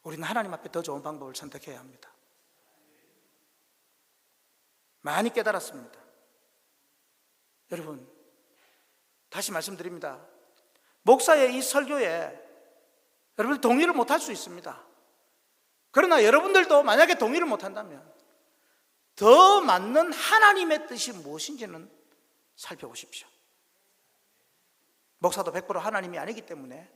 우리는 하나님 앞에 더 좋은 방법을 선택해야 합니다. 많이 깨달았습니다. 여러분, 다시 말씀드립니다. 목사의 이 설교에 여러분들 동의를 못할 수 있습니다. 그러나 여러분들도 만약에 동의를 못한다면 더 맞는 하나님의 뜻이 무엇인지는 살펴보십시오. 목사도 100% 하나님이 아니기 때문에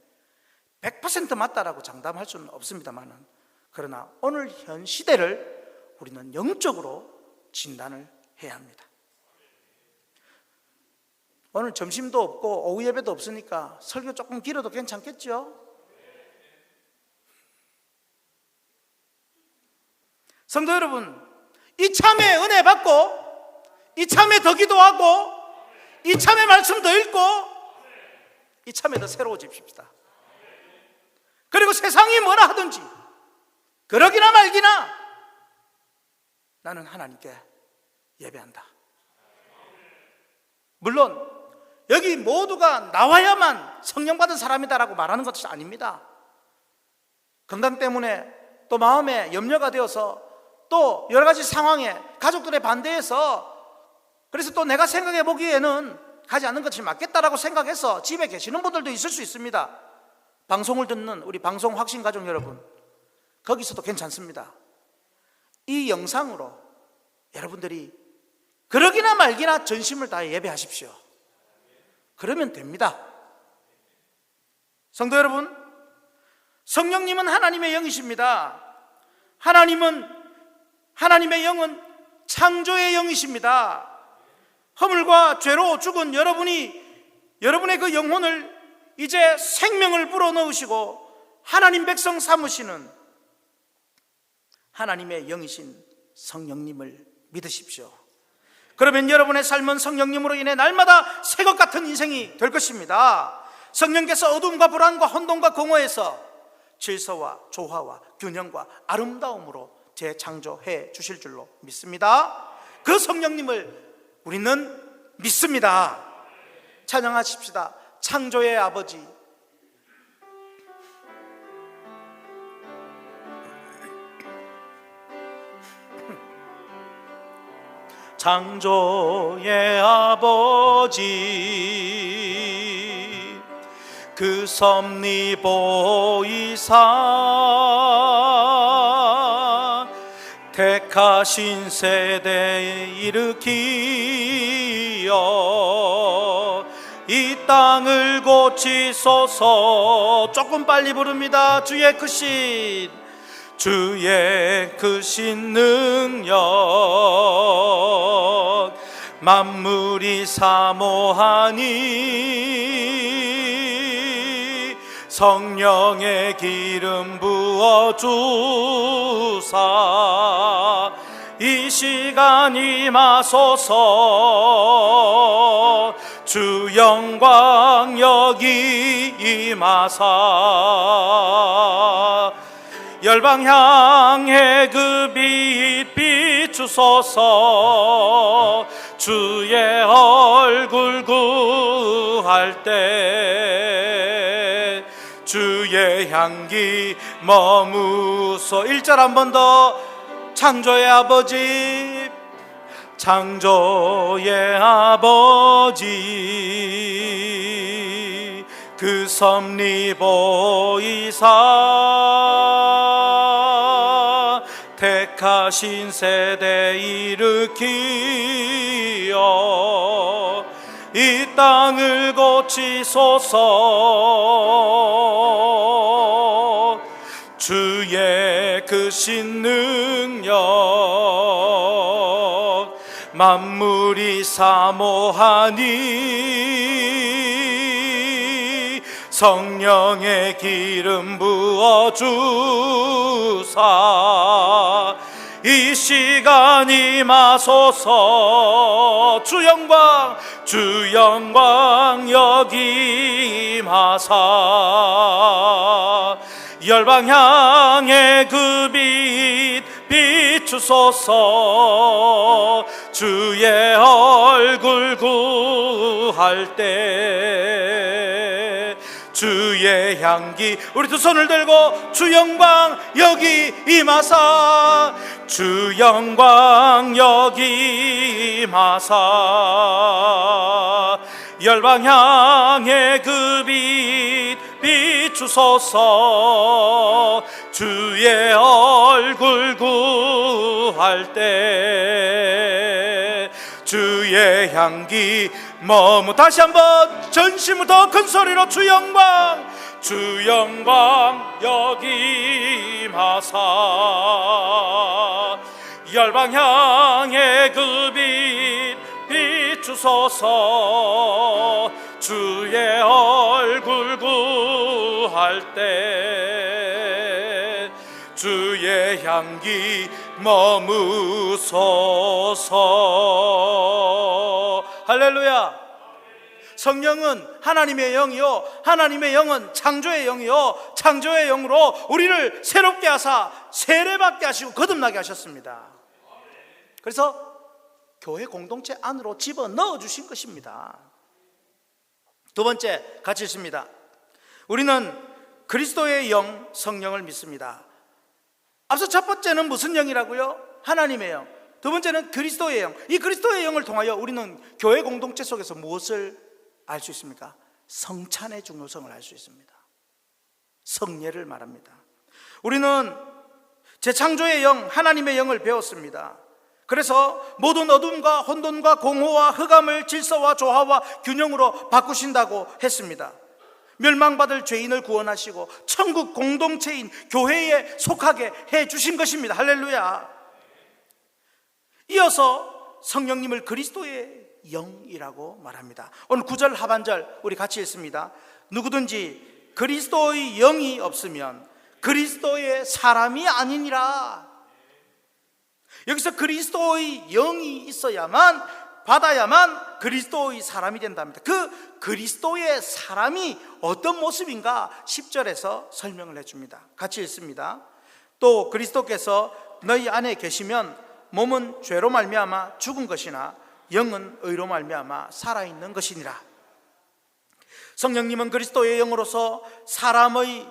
100% 맞다라고 장담할 수는 없습니다만, 그러나 오늘 현 시대를 우리는 영적으로 진단을 해야 합니다. 오늘 점심도 없고 오후 예배도 없으니까 설교 조금 길어도 괜찮겠죠? 성도 여러분, 이참에 은혜 받고 이참에 더 기도하고 이참에 말씀 더 읽고 이참에 더 새로워집시다. 그리고 세상이 뭐라 하든지 그러기나 말기나 나는 하나님께 예배한다. 물론 여기 모두가 나와야만 성령 받은 사람이다라고 말하는 것은 아닙니다. 건강 때문에 또 마음에 염려가 되어서 또 여러 가지 상황에 가족들의 반대해서 그래서 또 내가 생각해 보기에는 가지 않는 것이 맞겠다라고 생각해서 집에 계시는 분들도 있을 수 있습니다. 방송을 듣는 우리 방송 확신 가족 여러분, 거기서도 괜찮습니다. 이 영상으로 여러분들이 그러기나 말기나 전심을 다해 예배하십시오. 그러면 됩니다. 성도 여러분, 성령님은 하나님의 영이십니다. 하나님의 영은 창조의 영이십니다. 허물과 죄로 죽은 여러분의 그 영혼을 이제 생명을 불어넣으시고 하나님 백성 삼으시는 하나님의 영이신 성령님을 믿으십시오. 그러면 여러분의 삶은 성령님으로 인해 날마다 새것 같은 인생이 될 것입니다. 성령께서 어둠과 불안과 혼돈과 공허에서 질서와 조화와 균형과 아름다움으로 재창조해 주실 줄로 믿습니다. 그 성령님을 우리는 믿습니다. 찬양하십시다. 창조의 아버지. 창조의 아버지, 그 섭리 보이사 택하신 세대에 일으키어 이 땅을 고치소서. 조금 빨리 부릅니다. 주의 크신 능력 만물이 사모하니 성령의 기름 부어주사 이 시간 임하소서. 주 영광 여기 임하사 열방 향해 그 빛 비추소서. 주의 얼굴 구할 때 주의 향기 머무소. 1절 한 번 더. 창조의 아버지, 창조의 아버지, 그 섭리 보이사 택하신 세대 일으키어 이 땅을 고치소서. 주의 크신 능력 만물이 사모하니 성령의 기름 부어주사 이 시간 임하소서. 주 영광 여기 임하사 열방 향해 그 빛 비추소서. 주의 얼굴 구할 때 주의 향기. 우리 두 손을 들고 주 영광 여기 임하사 주 영광 여기 임하사 열방 향해 그 빛 비추소서. 주의 얼굴 구할 때 주의 향기 머무. 다시 한번 전심을 더 큰 소리로 주 영광 여기 임하사 열방 향해 그 빛 비추소서. 주의 얼굴 구할 때 주의 향기 머무소서. 할렐루야. 성령은 하나님의 영이요 하나님의 영은 창조의 영이요 창조의 영으로 우리를 새롭게 하사 세례받게 하시고 거듭나게 하셨습니다. 그래서 교회 공동체 안으로 집어넣어 주신 것입니다. 두 번째, 같이 읽습니다. 우리는 그리스도의 영 성령을 믿습니다. 앞서 첫 번째는 무슨 영이라고요? 하나님의 영. 두 번째는 그리스도의 영. 이 그리스도의 영을 통하여 우리는 교회 공동체 속에서 무엇을 알 수 있습니까? 성찬의 중요성을 알 수 있습니다. 성례를 말합니다. 우리는 재창조의 영, 하나님의 영을 배웠습니다. 그래서 모든 어둠과 혼돈과 공허와 흑암을 질서와 조화와 균형으로 바꾸신다고 했습니다. 멸망받을 죄인을 구원하시고 천국 공동체인 교회에 속하게 해주신 것입니다. 할렐루야. 이어서 성령님을 그리스도의 영이라고 말합니다. 오늘 9절 하반절 우리 같이 읽습니다. 누구든지 그리스도의 영이 없으면 그리스도의 사람이 아니니라. 여기서 그리스도의 영이 있어야만 받아야만 그리스도의 사람이 된답니다. 그 그리스도의 사람이 어떤 모습인가 10절에서 설명을 해줍니다. 같이 읽습니다. 또 그리스도께서 너희 안에 계시면 몸은 죄로 말미암아 죽은 것이나 영은 의로 말미암아 살아있는 것이니라. 성령님은 그리스도의 영으로서 사람의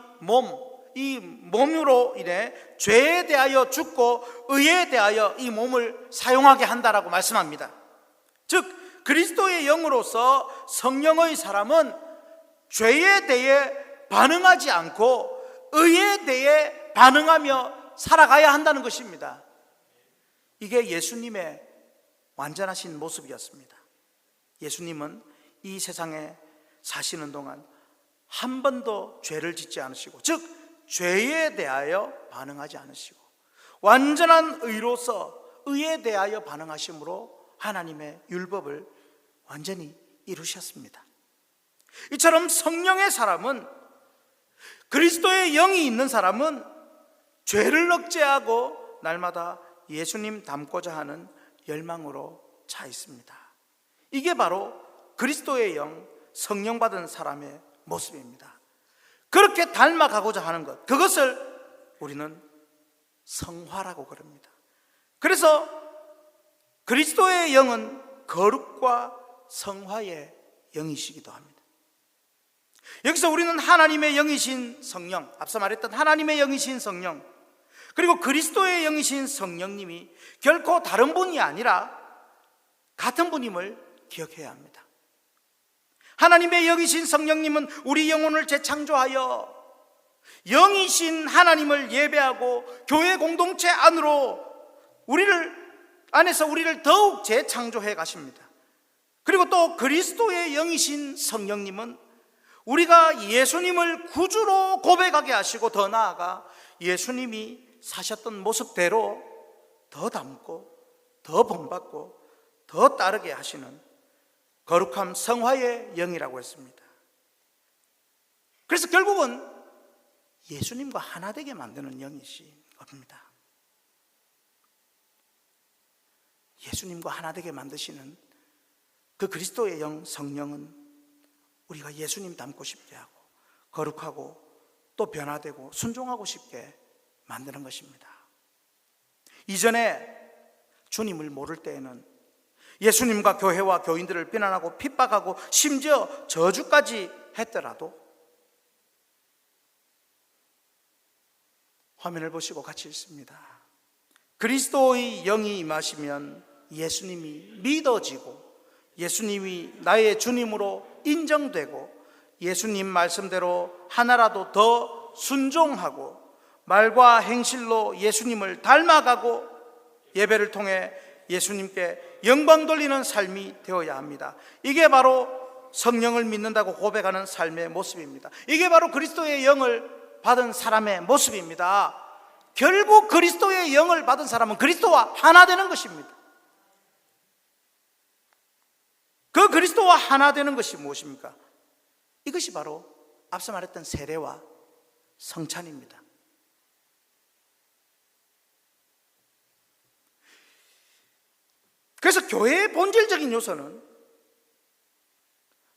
이 몸으로 인해 죄에 대하여 죽고 의에 대하여 이 몸을 사용하게 한다라고 말씀합니다. 즉 그리스도의 영으로서 성령의 사람은 죄에 대해 반응하지 않고 의에 대해 반응하며 살아가야 한다는 것입니다. 이게 예수님의 완전하신 모습이었습니다. 예수님은 이 세상에 사시는 동안 한 번도 죄를 짓지 않으시고, 즉 죄에 대하여 반응하지 않으시고 완전한 의로서 의에 대하여 반응하심으로 하나님의 율법을 완전히 이루셨습니다. 이처럼 성령의 사람은, 그리스도의 영이 있는 사람은 죄를 억제하고 날마다 예수님 닮고자 하는 열망으로 차 있습니다. 이게 바로 그리스도의 영, 성령 받은 사람의 모습입니다. 그렇게 닮아가고자 하는 것, 그것을 우리는 성화라고 그럽니다. 그래서 그리스도의 영은 거룩과 성화의 영이시기도 합니다. 여기서 우리는 하나님의 영이신 성령, 앞서 말했던 하나님의 영이신 성령, 그리고 그리스도의 영이신 성령님이 결코 다른 분이 아니라 같은 분임을 기억해야 합니다. 하나님의 영이신 성령님은 우리 영혼을 재창조하여 영이신 하나님을 예배하고 교회 공동체 안으로 안에서 우리를 더욱 재창조해 가십니다. 그리고 또 그리스도의 영이신 성령님은 우리가 예수님을 구주로 고백하게 하시고, 더 나아가 예수님이 사셨던 모습대로 더 닮고 더 본받고 더 따르게 하시는 거룩함 성화의 영이라고 했습니다. 그래서 결국은 예수님과 하나 되게 만드는 영이신 겁니다. 예수님과 하나 되게 만드시는 그 그리스도의 영 성령은 우리가 예수님 닮고 싶게 하고 거룩하고 또 변화되고 순종하고 싶게 만드는 것입니다. 이전에 주님을 모를 때에는 예수님과 교회와 교인들을 비난하고 핍박하고 심지어 저주까지 했더라도, 화면을 보시고 같이 읽습니다. 그리스도의 영이 임하시면 예수님이 믿어지고 예수님이 나의 주님으로 인정되고 예수님 말씀대로 하나라도 더 순종하고 말과 행실로 예수님을 닮아가고 예배를 통해 예수님께 영광 돌리는 삶이 되어야 합니다. 이게 바로 성령을 믿는다고 고백하는 삶의 모습입니다. 이게 바로 그리스도의 영을 받은 사람의 모습입니다. 결국 그리스도의 영을 받은 사람은 그리스도와 하나 되는 것입니다. 그 그리스도와 하나 되는 것이 무엇입니까? 이것이 바로 앞서 말했던 세례와 성찬입니다. 그래서 교회의 본질적인 요소는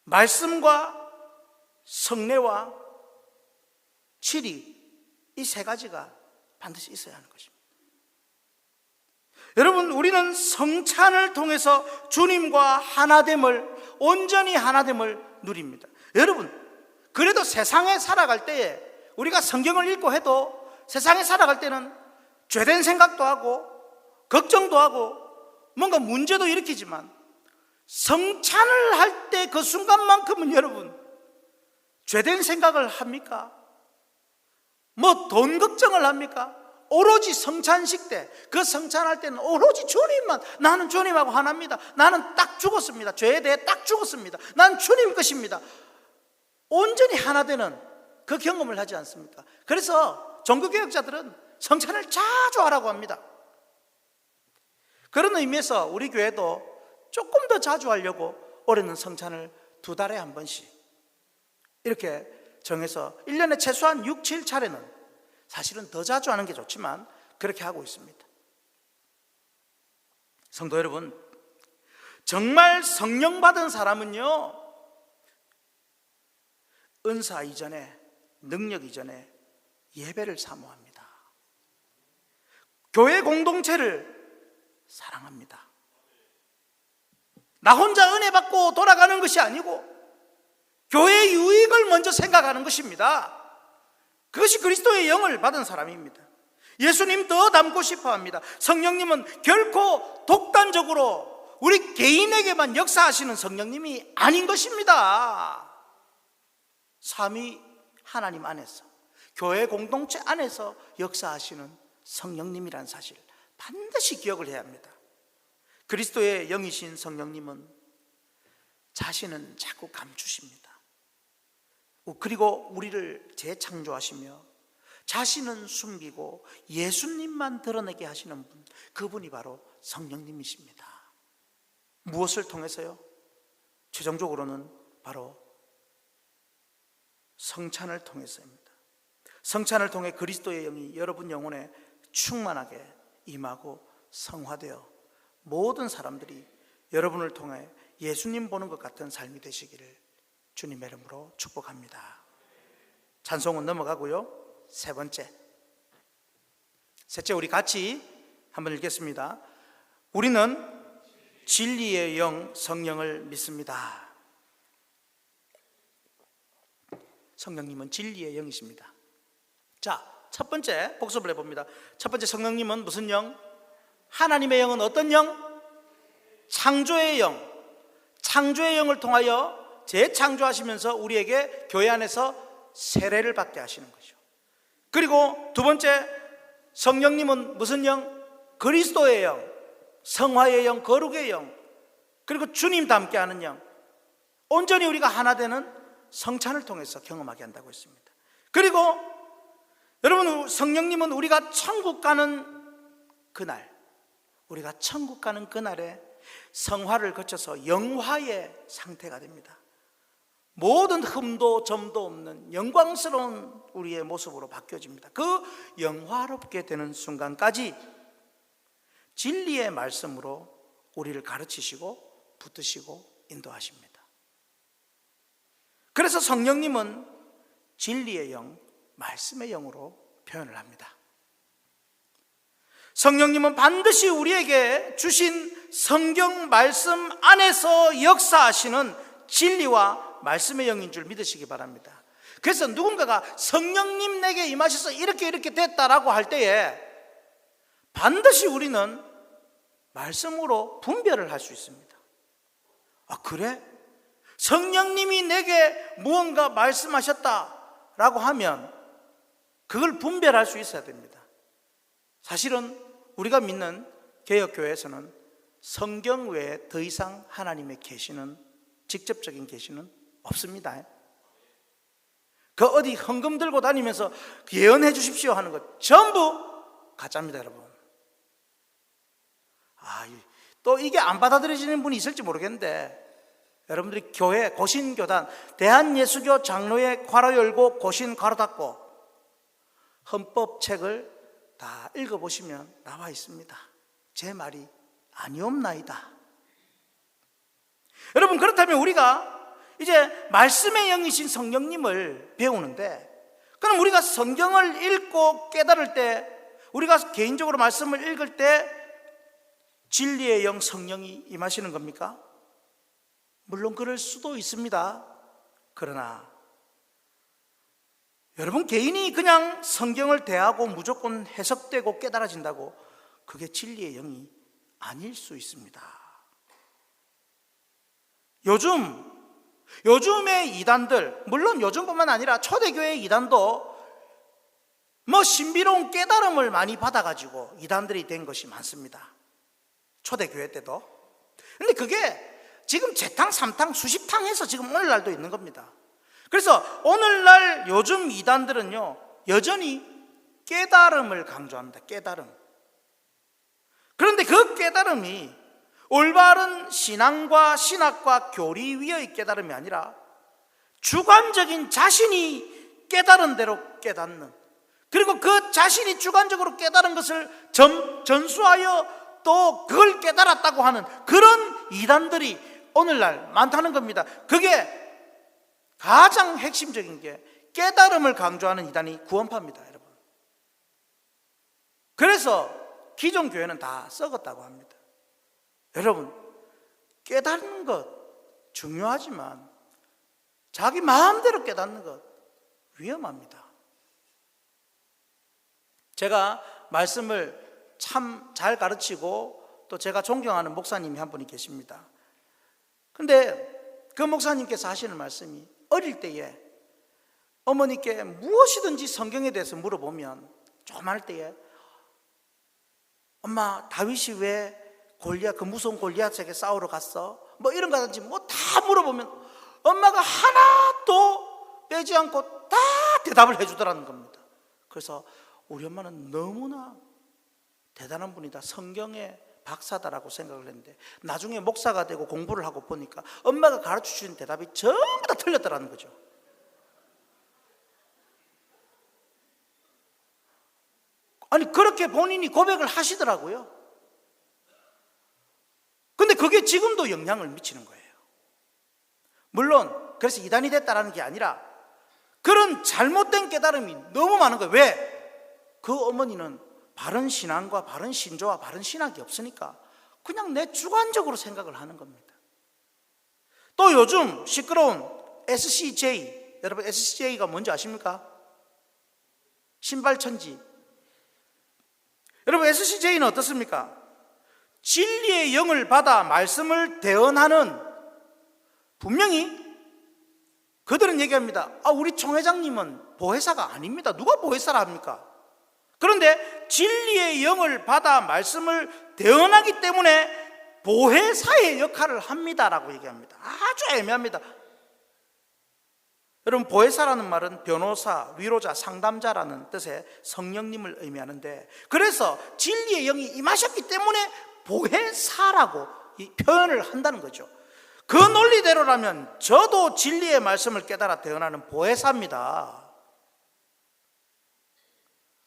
말씀과 성례와 치리, 이 세 가지가 반드시 있어야 하는 것입니다. 여러분, 우리는 성찬을 통해서 주님과 하나됨을, 온전히 하나됨을 누립니다. 여러분, 그래도 세상에 살아갈 때에, 우리가 성경을 읽고 해도 세상에 살아갈 때는 죄된 생각도 하고 걱정도 하고 뭔가 문제도 일으키지만, 성찬을 할 때 그 순간만큼은 여러분 죄된 생각을 합니까? 뭐 돈 걱정을 합니까? 오로지 성찬식 때, 그 성찬할 때는 오로지 주님만, 나는 주님하고 하나입니다. 나는 딱 죽었습니다. 죄에 대해 딱 죽었습니다. 난 주님 것입니다. 온전히 하나 되는 그 경험을 하지 않습니까? 그래서 종교개혁자들은 성찬을 자주 하라고 합니다. 그런 의미에서 우리 교회도 조금 더 자주 하려고 올해는 성찬을 2달에 한 번씩 이렇게 정해서 1년에 최소한 6, 7차례는, 사실은 더 자주 하는 게 좋지만 그렇게 하고 있습니다. 성도 여러분, 정말 성령 받은 사람은요, 은사 이전에, 능력 이전에 예배를 사모합니다. 교회 공동체를 사랑합니다. 나 혼자 은혜 받고 돌아가는 것이 아니고 교회의 유익을 먼저 생각하는 것입니다. 그것이 그리스도의 영을 받은 사람입니다. 예수님 더 닮고 싶어 합니다. 성령님은 결코 독단적으로 우리 개인에게만 역사하시는 성령님이 아닌 것입니다. 삼위 하나님 안에서, 교회 공동체 안에서 역사하시는 성령님이란 사실 반드시 기억을 해야 합니다. 그리스도의 영이신 성령님은 자신은 자꾸 감추십니다. 그리고 우리를 재창조하시며 자신은 숨기고 예수님만 드러내게 하시는 분, 그분이 바로 성령님이십니다. 무엇을 통해서요? 최종적으로는 바로 성찬을 통해서입니다. 성찬을 통해 그리스도의 영이 여러분 영혼에 충만하게 임하고 성화되어 모든 사람들이 여러분을 통해 예수님 보는 것 같은 삶이 되시기를 주님의 이름으로 축복합니다. 찬송은 넘어가고요. 셋째 우리 같이 한번 읽겠습니다. 우리는 진리의 영 성령을 믿습니다. 성령님은 진리의 영이십니다. 자, 첫 번째 복습을 해봅니다. 첫 번째, 성령님은 무슨 영? 하나님의 영은 어떤 영? 창조의 영. 창조의 영을 통하여 재창조하시면서 우리에게 교회 안에서 세례를 받게 하시는 거죠. 그리고 두 번째, 성령님은 무슨 영? 그리스도의 영, 성화의 영, 거룩의 영, 그리고 주님 닮게 하는 영. 온전히 우리가 하나 되는 성찬을 통해서 경험하게 한다고 했습니다. 그리고 여러분, 성령님은 우리가 천국 가는 그날, 우리가 천국 가는 그날에 성화를 거쳐서 영화의 상태가 됩니다. 모든 흠도 점도 없는 영광스러운 우리의 모습으로 바뀌어집니다. 그 영화롭게 되는 순간까지 진리의 말씀으로 우리를 가르치시고 붙드시고 인도하십니다. 그래서 성령님은 진리의 영, 말씀의 영으로 표현을 합니다. 성령님은 반드시 우리에게 주신 성경 말씀 안에서 역사하시는 진리와 말씀의 영인 줄 믿으시기 바랍니다. 그래서 누군가가 성령님 내게 임하셔서 이렇게 됐다라고 할 때에 반드시 우리는 말씀으로 분별을 할 수 있습니다. 아, 그래? 성령님이 내게 무언가 말씀하셨다라고 하면 그걸 분별할 수 있어야 됩니다. 사실은 우리가 믿는 개혁교회에서는 성경 외에 더 이상 하나님의 계시는, 직접적인 계시는 없습니다. 그 어디 헌금 들고 다니면서 예언해 주십시오 하는 것 전부 가짜입니다, 여러분. 또 이게 안 받아들여지는 분이 있을지 모르겠는데, 여러분들이 교회, 고신교단, 대한예수교 장로회 괄호 열고 고신 괄호 닫고 헌법책을 다 읽어보시면 나와 있습니다. 제 말이 아니옵나이다. 여러분, 그렇다면 우리가 이제 말씀의 영이신 성령님을 배우는데, 그럼 우리가 성경을 읽고 깨달을 때, 우리가 개인적으로 말씀을 읽을 때 진리의 영 성령이 임하시는 겁니까? 물론 그럴 수도 있습니다. 그러나 여러분, 개인이 그냥 성경을 대하고 무조건 해석되고 깨달아진다고 그게 진리의 영이 아닐 수 있습니다. 요즘의 이단들, 물론 요즘뿐만 아니라 초대교회의 이단도 신비로운 깨달음을 많이 받아가지고 이단들이 된 것이 많습니다. 초대교회 때도. 근데 그게 지금 재탕, 삼탕, 수십탕 해서 지금 오늘날도 있는 겁니다. 그래서 오늘날 요즘 이단들은요, 여전히 깨달음을 강조합니다. 깨달음. 그런데 그 깨달음이 올바른 신앙과 신학과 교리 위의 깨달음이 아니라 주관적인 자신이 깨달은 대로 깨닫는, 그리고 그 자신이 주관적으로 깨달은 것을 전수하여 또 그걸 깨달았다고 하는 그런 이단들이 오늘날 많다는 겁니다. 그게 가장 핵심적인 게 깨달음을 강조하는 이단이 구원파입니다, 여러분. 그래서 기존 교회는 다 썩었다고 합니다. 여러분, 깨닫는 것 중요하지만 자기 마음대로 깨닫는 것 위험합니다. 제가 말씀을 참 잘 가르치고 또 제가 존경하는 목사님이 한 분이 계십니다. 근데 그 목사님께서 하시는 말씀이, 어릴 때에 어머니께 무엇이든지 성경에 대해서 물어보면 조그마할 때에 엄마, 다윗이 왜 골리앗, 그 무서운 골리앗에게 싸우러 갔어? 뭐 이런 거든지 뭐 다 물어보면 엄마가 하나도 빼지 않고 다 대답을 해주더라는 겁니다. 그래서 우리 엄마는 너무나 대단한 분이다, 성경의 박사다라고 생각을 했는데, 나중에 목사가 되고 공부를 하고 보니까 엄마가 가르쳐 주신 대답이 전부 다 틀렸더라는 거죠. 아니, 그렇게 본인이 고백을 하시더라고요. 근데 그게 지금도 영향을 미치는 거예요. 물론 그래서 이단이 됐다라는 게 아니라 그런 잘못된 깨달음이 너무 많은 거예요. 왜? 그 어머니는 바른 신앙과 바른 신조와 바른 신학이 없으니까 그냥 내 주관적으로 생각을 하는 겁니다. 또 요즘 시끄러운 SCJ, 여러분 SCJ가 뭔지 아십니까? 신발천지. 여러분 SCJ는 어떻습니까? 진리의 영을 받아 말씀을 대언하는, 분명히 그들은 얘기합니다. 우리 총회장님은 보혜사가 아닙니다. 누가 보혜사라 합니까? 그런데 진리의 영을 받아 말씀을 대언하기 때문에 보혜사의 역할을 합니다라고 얘기합니다. 아주 애매합니다. 여러분, 보혜사라는 말은 변호사, 위로자, 상담자라는 뜻의 성령님을 의미하는데, 그래서 진리의 영이 임하셨기 때문에 보혜사라고 이 표현을 한다는 거죠. 그 논리대로라면 저도 진리의 말씀을 깨달아 대언하는 보혜사입니다.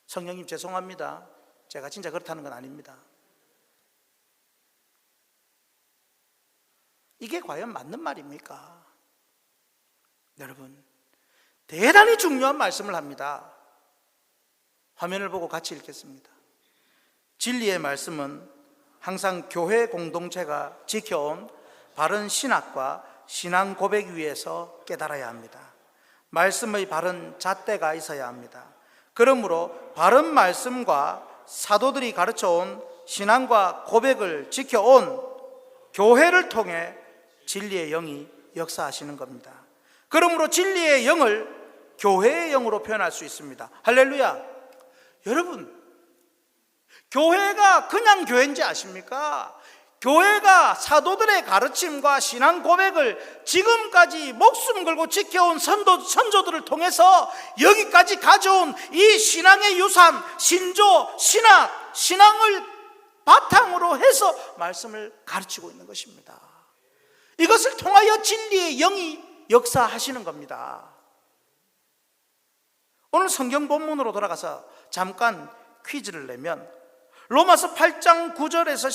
성령님 죄송합니다. 제가 진짜 그렇다는 건 아닙니다. 이게 과연 맞는 말입니까? 여러분, 대단히 중요한 말씀을 합니다. 화면을 보고 같이 읽겠습니다. 진리의 말씀은 항상 교회 공동체가 지켜온 바른 신학과 신앙 고백 위에서 깨달아야 합니다. 말씀의 바른 잣대가 있어야 합니다. 그러므로 바른 말씀과 사도들이 가르쳐온 신앙과 고백을 지켜온 교회를 통해 진리의 영이 역사하시는 겁니다. 그러므로 진리의 영을 교회의 영으로 표현할 수 있습니다. 할렐루야. 여러분, 교회가 그냥 교회인지 아십니까? 교회가 사도들의 가르침과 신앙 고백을 지금까지 목숨 걸고 지켜온 선조들을 통해서 여기까지 가져온 이 신앙의 유산, 신조, 신학, 신앙을 바탕으로 해서 말씀을 가르치고 있는 것입니다. 이것을 통하여 진리의 영이 역사하시는 겁니다. 오늘 성경 본문으로 돌아가서 잠깐 퀴즈를 내면, 로마서 8장 9절에서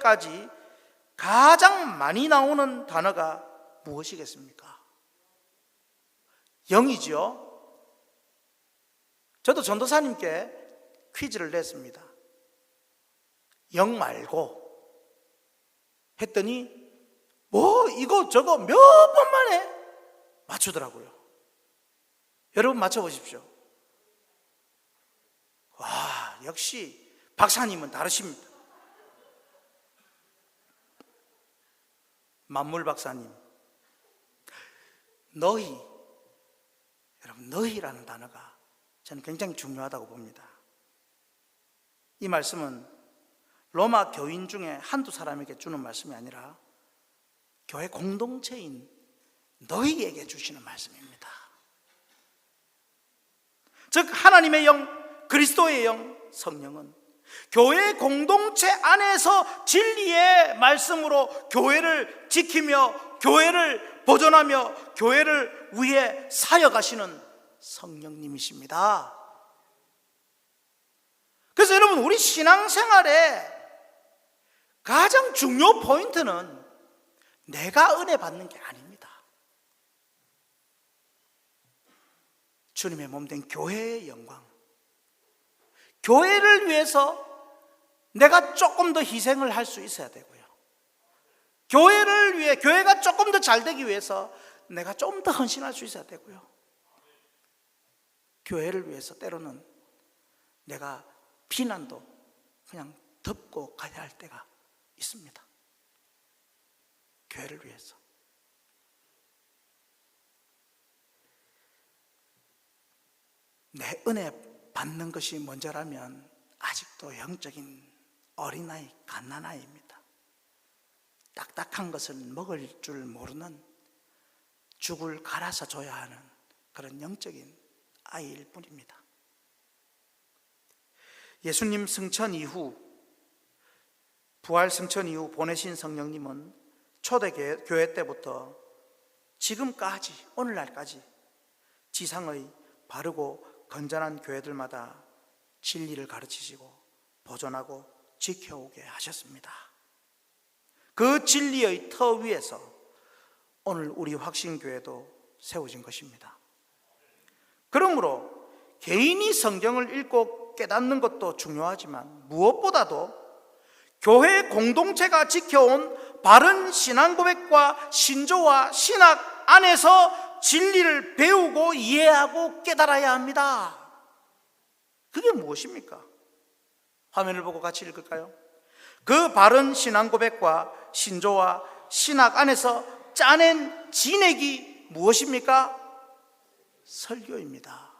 11절까지 가장 많이 나오는 단어가 무엇이겠습니까? 영이죠. 저도 전도사님께 퀴즈를 냈습니다. 영 말고 했더니 뭐 이거 저거 몇 번 만에 맞추더라고요. 여러분 맞춰보십시오. 와, 역시 박사님은 다르십니다. 만물 박사님, 너희, 여러분 너희라는 단어가 저는 굉장히 중요하다고 봅니다. 이 말씀은 로마 교인 중에 한두 사람에게 주는 말씀이 아니라 교회 공동체인 너희에게 주시는 말씀입니다. 즉 하나님의 영, 그리스도의 영, 성령은 교회 공동체 안에서 진리의 말씀으로 교회를 지키며 교회를 보존하며 교회를 위해 사역하시는 성령님이십니다. 그래서 여러분, 우리 신앙생활의 가장 중요 포인트는 내가 은혜 받는 게 아닙니다. 주님의 몸된 교회의 영광, 교회를 위해서 내가 조금 더 희생을 할 수 있어야 되고요, 교회를 위해, 교회가 조금 더 잘 되기 위해서 내가 좀 더 헌신할 수 있어야 되고요, 교회를 위해서 때로는 내가 비난도 그냥 덮고 가야 할 때가 있습니다. 교회를 위해서. 내 은혜 받는 것이 먼저라면 아직도 영적인 어린아이, 갓난아이입니다. 딱딱한 것을 먹을 줄 모르는, 죽을 갈아서 줘야 하는 그런 영적인 아이일 뿐입니다. 예수님 승천 이후, 부활 승천 이후 보내신 성령님은 초대교회 때부터 지금까지, 오늘날까지 지상의 바르고 건전한 교회들마다 진리를 가르치시고 보존하고 지켜오게 하셨습니다. 그 진리의 터 위에서 오늘 우리 확신교회도 세워진 것입니다. 그러므로 개인이 성경을 읽고 깨닫는 것도 중요하지만 무엇보다도 교회 공동체가 지켜온 바른 신앙 고백과 신조와 신학 안에서 진리를 배우고 이해하고 깨달아야 합니다. 그게 무엇입니까? 화면을 보고 같이 읽을까요? 그 바른 신앙 고백과 신조와 신학 안에서 짜낸 진액이 무엇입니까? 설교입니다.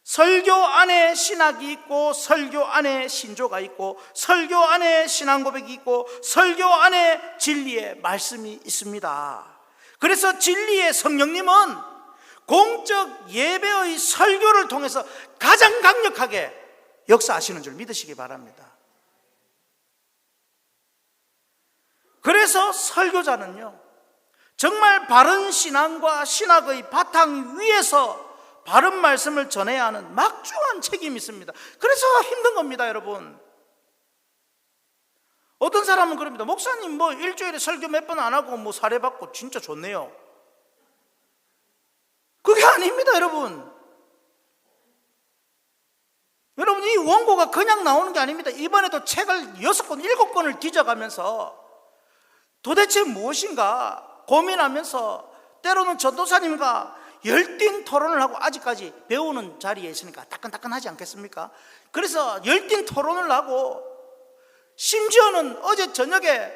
설교 안에 신학이 있고, 설교 안에 신조가 있고, 설교 안에 신앙 고백이 있고, 설교 안에 진리의 말씀이 있습니다. 그래서 진리의 성령님은 공적 예배의 설교를 통해서 가장 강력하게 역사하시는 줄 믿으시기 바랍니다. 그래서 설교자는요, 정말 바른 신앙과 신학의 바탕 위에서 바른 말씀을 전해야 하는 막중한 책임이 있습니다. 그래서 힘든 겁니다, 여러분. 어떤 사람은 그럽니다. 목사님 뭐 일주일에 설교 몇 번 안 하고 뭐 사례받고 진짜 좋네요. 그게 아닙니다, 여러분. 여러분, 이 원고가 그냥 나오는 게 아닙니다. 이번에도 책을 6권, 7권을 뒤져가면서 도대체 무엇인가 고민하면서 때로는 전도사님과 열띤 토론을 하고, 아직까지 배우는 자리에 있으니까 따끈따끈하지 않겠습니까? 그래서 열띤 토론을 하고, 심지어는 어제 저녁에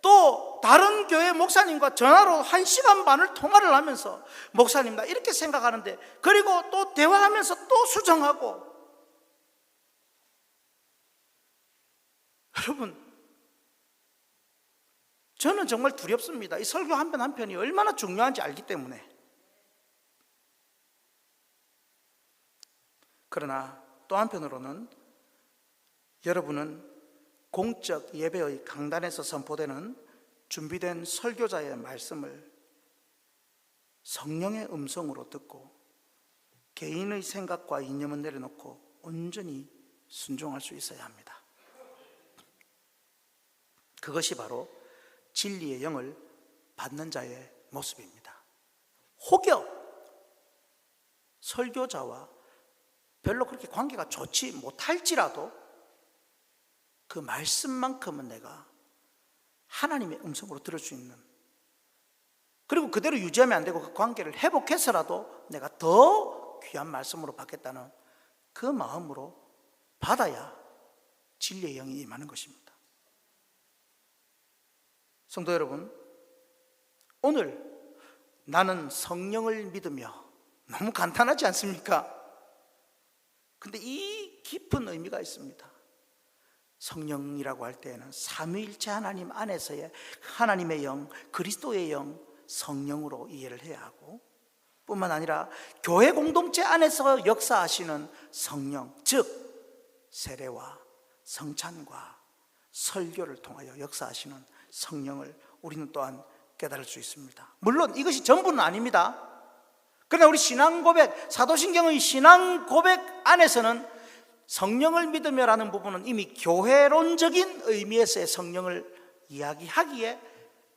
또 다른 교회 목사님과 전화로 1시간 반을 통화를 하면서 목사님 나 이렇게 생각하는데, 그리고 또 대화하면서 또 수정하고. 여러분, 저는 정말 두렵습니다. 이 설교 한 편 한 편이 얼마나 중요한지 알기 때문에. 그러나 또 한편으로는 여러분은 공적 예배의 강단에서 선포되는 준비된 설교자의 말씀을 성령의 음성으로 듣고 개인의 생각과 이념은 내려놓고 온전히 순종할 수 있어야 합니다. 그것이 바로 진리의 영을 받는 자의 모습입니다. 혹여 설교자와 별로 그렇게 관계가 좋지 못할지라도 그 말씀만큼은 내가 하나님의 음성으로 들을 수 있는, 그리고 그대로 유지하면 안 되고 그 관계를 회복해서라도 내가 더 귀한 말씀으로 받겠다는 그 마음으로 받아야 진리의 영이 임하는 것입니다. 성도 여러분, 오늘 나는 성령을 믿으며, 너무 간단하지 않습니까? 근데 이 깊은 의미가 있습니다. 성령이라고 할 때에는 삼위일체 하나님 안에서의 하나님의 영, 그리스도의 영, 성령으로 이해를 해야 하고, 뿐만 아니라 교회 공동체 안에서 역사하시는 성령, 즉 세례와 성찬과 설교를 통하여 역사하시는 성령을 우리는 또한 깨달을 수 있습니다. 물론 이것이 전부는 아닙니다. 그러나 우리 신앙 고백, 사도신경의 신앙 고백 안에서는 성령을 믿으며라는 부분은 이미 교회론적인 의미에서의 성령을 이야기하기에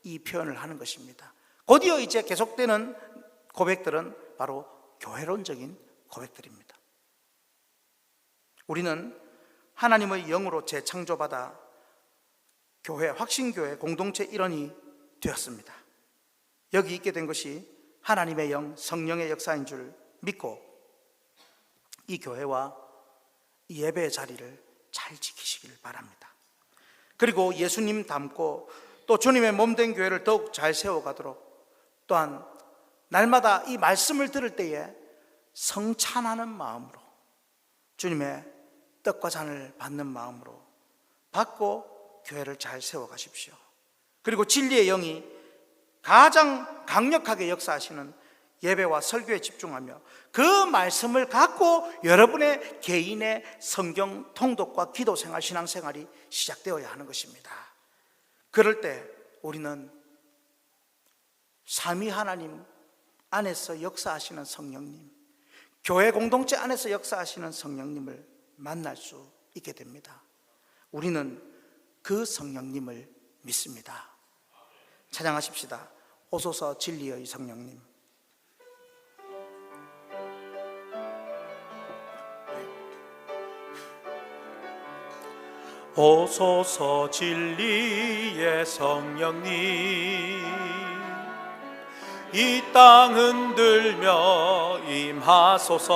이 표현을 하는 것입니다. 곧이어 이제 계속되는 고백들은 바로 교회론적인 고백들입니다. 우리는 하나님의 영으로 재창조받아 교회, 확신교회 공동체 일원이 되었습니다. 여기 있게 된 것이 하나님의 영, 성령의 역사인 줄 믿고 이 교회와 이 예배의 자리를 잘 지키시길 바랍니다. 그리고 예수님 닮고 또 주님의 몸된 교회를 더욱 잘 세워가도록 또한 날마다 이 말씀을 들을 때에 성찬하는 마음으로 주님의 떡과 잔을 받는 마음으로 받고 교회를 잘 세워가십시오. 그리고 진리의 영이 가장 강력하게 역사하시는 예배와 설교에 집중하며 그 말씀을 갖고 여러분의 개인의 성경 통독과 기도 생활, 신앙 생활이 시작되어야 하는 것입니다. 그럴 때 우리는 삼위 하나님 안에서 역사하시는 성령님, 교회 공동체 안에서 역사하시는 성령님을 만날 수 있게 됩니다. 우리는 그 성령님을 믿습니다. 찬양하십시다. 오소서 진리의 성령님. 오소서 진리의 성령님, 이 땅 흔들며 임하소서.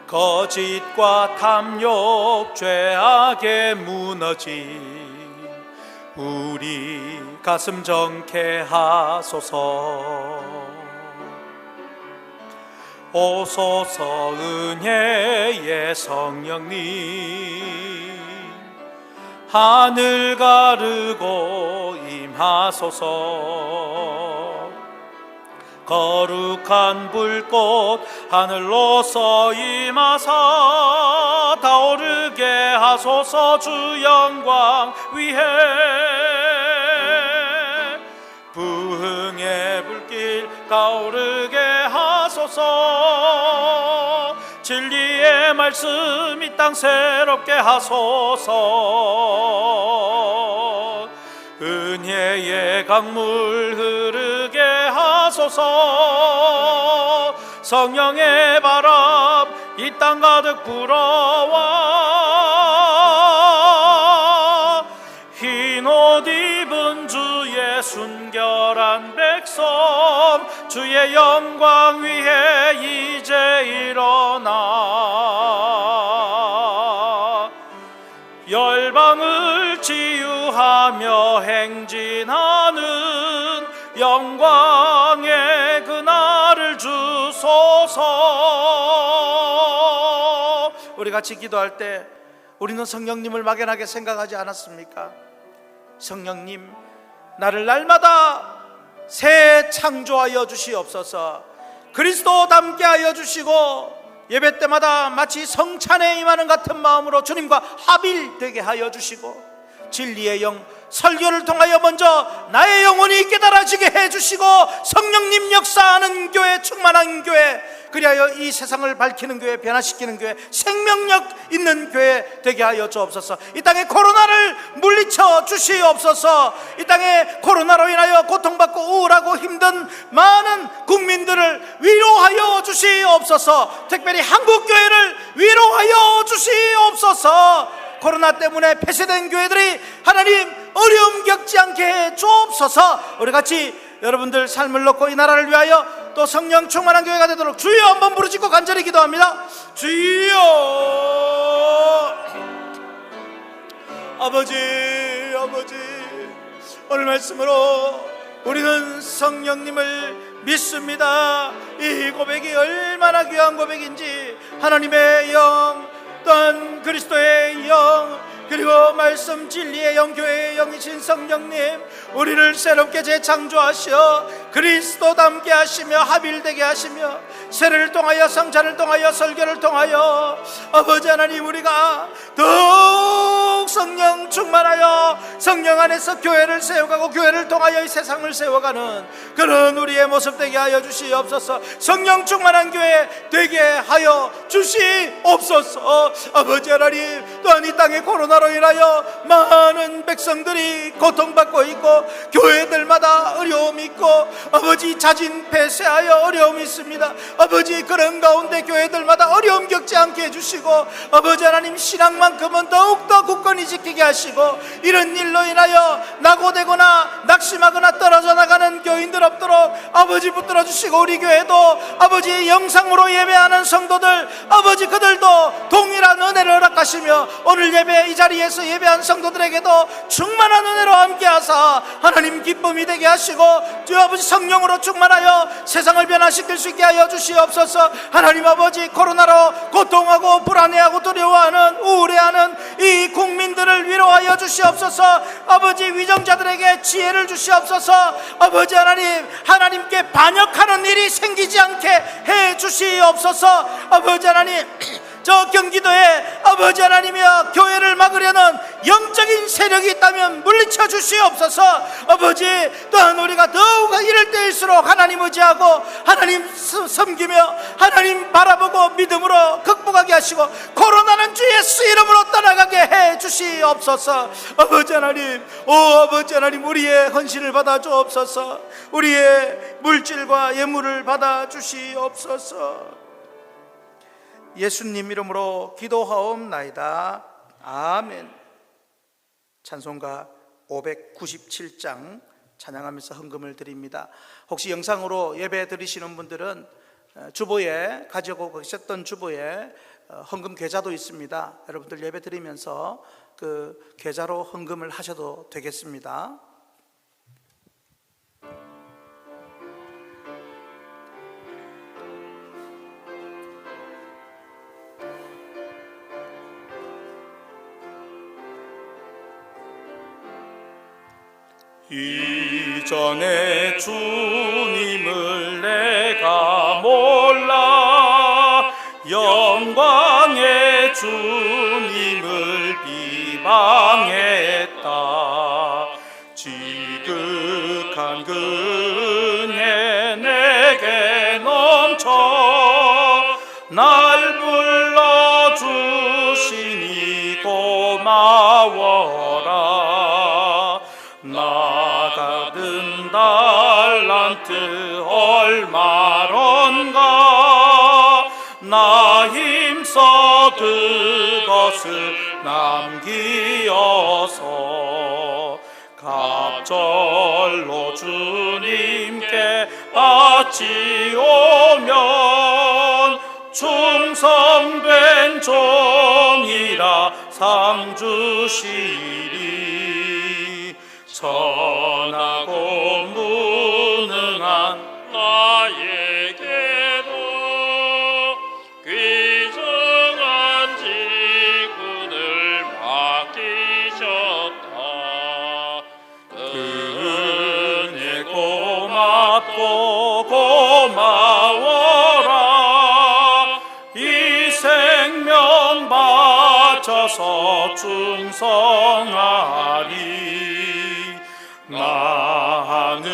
거짓과 탐욕 죄악에 무너진 우리 가슴 정케 하소서. 오소서 은혜의 성령님, 하늘 가르고 임하소서. 거룩한 불꽃 하늘로서 임하사 타오르게 하소서. 주 영광 위에 부흥의 불길 타오르게 하소서. 진리의 말씀 이 땅 새롭게 하소서. 은혜의 강물 흐르게 하소서. 성령의 바람 이 땅 가득 불어와 흰 옷 입은 주의 순결한 백성, 주의 영광 위에 이제 일어나 열방을 치유하며 행진하는 영광의 그날을 주소서. 우리 같이 기도할 때 우리는 성령님을 막연하게 생각하지 않았습니까? 성령님, 나를 날마다 새 창조하여 주시옵소서. 그리스도 닮게 하여 주시고 예배 때마다 마치 성찬에 임하는 같은 마음으로 주님과 합일되게 하여 주시고 진리의 영, 설교를 통하여 먼저 나의 영혼이 깨달아지게 해주시고 성령님 역사하는 교회, 충만한 교회, 그리하여 이 세상을 밝히는 교회, 변화시키는 교회, 생명력 있는 교회 되게 하여 주옵소서. 이 땅에 코로나를 물리쳐 주시옵소서. 이 땅에 코로나로 인하여 고통받고 우울하고 힘든 많은 국민들을 위로하여 주시옵소서. 특별히 한국 교회를 위로하여 주시옵소서. 코로나 때문에 폐쇄된 교회들이 하나님 어려움 겪지 않게 해 주옵소서. 우리 같이 여러분들 삶을 놓고 이 나라를 위하여 또 성령 충만한 교회가 되도록 주여 한번 부르짖고 간절히 기도합니다. 주여. 아버지, 오늘 말씀으로 우리는 성령님을 믿습니다. 이 고백이 얼마나 귀한 고백인지, 하나님의 영, 또한 그리스도의 영, 그리고 말씀 진리의 영, 교회의 영이신 성령님, 우리를 새롭게 재창조하시어 그리스도 닮게 하시며 합일되게 하시며 세례를 통하여 성찬을 통하여 설교를 통하여 아버지 하나님, 우리가 더욱 성령 충만하여 성령 안에서 교회를 세워가고 교회를 통하여 이 세상을 세워가는 그런 우리의 모습 되게 하여 주시옵소서. 성령 충만한 교회 되게 하여 주시옵소서. 아버지 하나님, 또한 이 땅의 코로나로 인하여 많은 백성들이 고통받고 있고 교회들마다 어려움이 있고 아버지 자진 폐쇄하여 어려움이 있습니다. 아버지 그런 가운데 교회들마다 어려움 겪지 않게 해주시고 아버지 하나님 신앙만큼은 더욱더 굳건히 지키게 하시고 이런 일로 인하여 낙오되거나 낙심하거나 떨어져 나가는 교인들 없도록 아버지 붙들어 주시고 우리 교회도 아버지 영상으로 예배하는 성도들 아버지 그들도 동일한 은혜를 허락하시며 오늘 예배 이 자리에서 예배한 성도들에게도 충만한 은혜로 함께하사 하나님 기쁨이 되게 하시고 주 아버지 성령으로 충만하여 세상을 변화시킬 수 있게 하여 주시옵소서. 하나님 아버지 코로나로 고통하고 불안해하고 두려워하는 우울해하는 이 국민들을 위로하여 주시옵소서. 아버지 위정자들에게 지혜를 주시옵소서. 아버지 하나님 하나님께 반역하는 일이 생기지 않게 해 주시옵소서. 아버지 하나님 저 경기도에 아버지 하나님이여 교회를 막으려는 영적인 세력이 있다면 물리쳐 주시옵소서. 아버지 또한 우리가 더욱 이럴 때일수록 하나님 의지하고 하나님 섬기며 하나님 바라보고 믿음으로 극복하게 하시고 코로나는 주 예수 이름으로 떠나가게 해 주시옵소서. 아버지 하나님 아버지 하나님 우리의 헌신을 받아 주옵소서. 우리의 물질과 예물을 받아 주시옵소서. 예수님 이름으로 기도하옵나이다. 아멘. 찬송가 597장 찬양하면서 헌금을 드립니다. 혹시 영상으로 예배 드리시는 분들은 주보에 가지고 계셨던 주보에 헌금 계좌도 있습니다. 여러분들 예배 드리면서 그 계좌로 헌금을 하셔도 되겠습니다. 이전에 주님을 내가 몰라 영광의 주님을 비방했다. 지극한 근혜 내게 넘쳐 날 불러주시니 고마워라. 나 받은 달란트 얼마론가 나 힘써 그것을 남기어서 갑절로 주님께 바치오면 충성된 종이라 상 주시리. 선하고 무능한 나에게도 귀중한 직분을 맡기셨다. 그 은혜 고맙고 고마워라. 이 생명 바쳐서 충성하리. 많은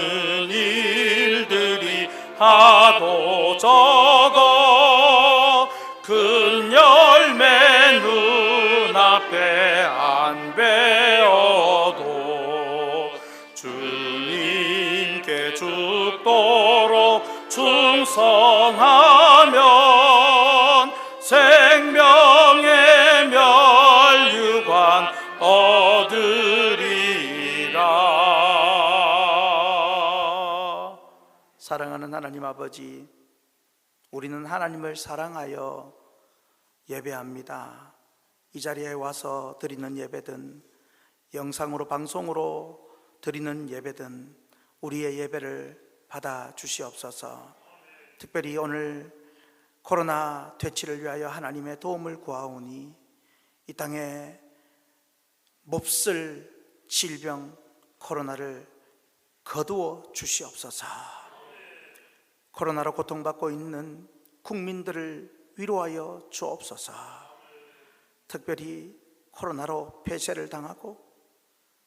일들이 하도 적어 큰 열매 눈앞에 안 배어도 주님께 죽도록 충성하면 생명의 멸류관 얻으리라. 사랑하는 하나님 아버지, 우리는 하나님을 사랑하여 예배합니다. 이 자리에 와서 드리는 예배든 영상으로 방송으로 드리는 예배든 우리의 예배를 받아 주시옵소서. 특별히 오늘 코로나 퇴치를 위하여 하나님의 도움을 구하오니 이 땅에 몹쓸 질병 코로나를 거두어 주시옵소서. 코로나로 고통받고 있는 국민들을 위로하여 주옵소서. 특별히 코로나로 폐쇄를 당하고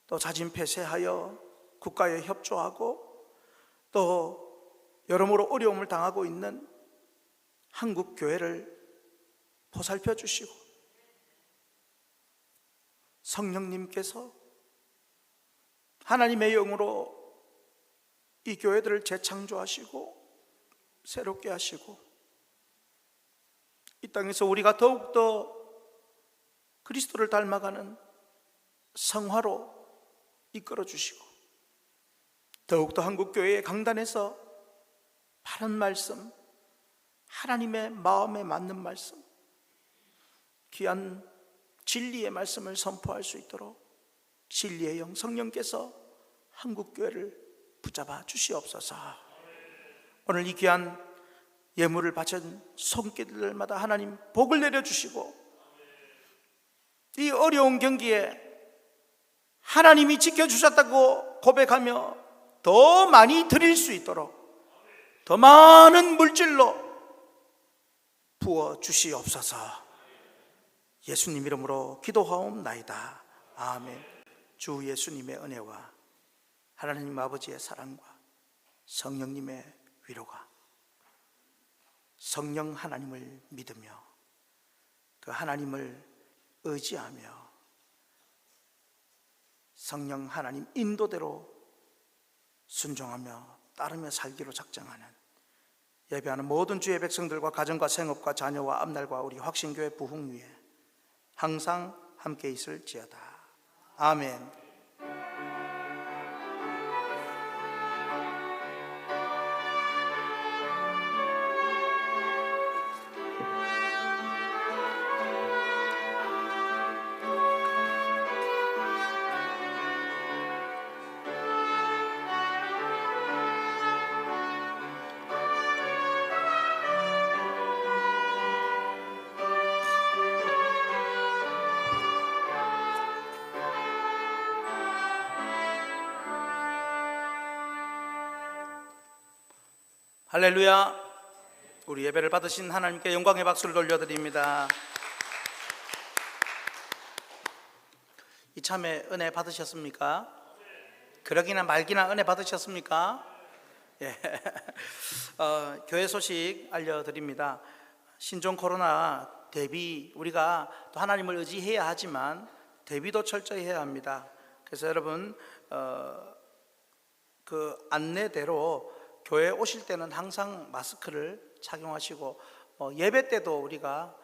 또 자진 폐쇄하여 국가에 협조하고 또 여러모로 어려움을 당하고 있는 한국 교회를 보살펴 주시고 성령님께서 하나님의 영으로 이 교회들을 재창조하시고 새롭게 하시고 이 땅에서 우리가 더욱더 그리스도를 닮아가는 성화로 이끌어 주시고 더욱더 한국교회의 강단에서 바른 말씀, 하나님의 마음에 맞는 말씀, 귀한 진리의 말씀을 선포할 수 있도록 진리의 영 성령께서 한국교회를 붙잡아 주시옵소서. 오늘 이 귀한 예물을 바친 손길들마다 하나님 복을 내려주시고 이 어려운 경기에 하나님이 지켜주셨다고 고백하며 더 많이 드릴 수 있도록 더 많은 물질로 부어 주시옵소서. 예수님 이름으로 기도하옵나이다. 아멘. 주 예수님의 은혜와 하나님 아버지의 사랑과 성령님의 위로가 성령 하나님을 믿으며 그 하나님을 의지하며 성령 하나님 인도대로 순종하며 따르며 살기로 작정하는 예배하는 모든 주의 백성들과 가정과 생업과 자녀와 앞날과 우리 확신교회 부흥 위에 항상 함께 있을지어다. 아멘. 할렐루야. 우리 예배를 받으신 하나님께 영광의 박수를 돌려드립니다. 이참에 은혜 받으셨습니까? 그러기나 말기나 은혜 받으셨습니까? 예. 교회 소식 알려드립니다. 신종 코로나 대비 우리가 또 하나님을 의지해야 하지만 대비도 철저히 해야 합니다. 그래서 여러분 그 안내대로 교회에 오실 때는 항상 마스크를 착용하시고 예배 때도 우리가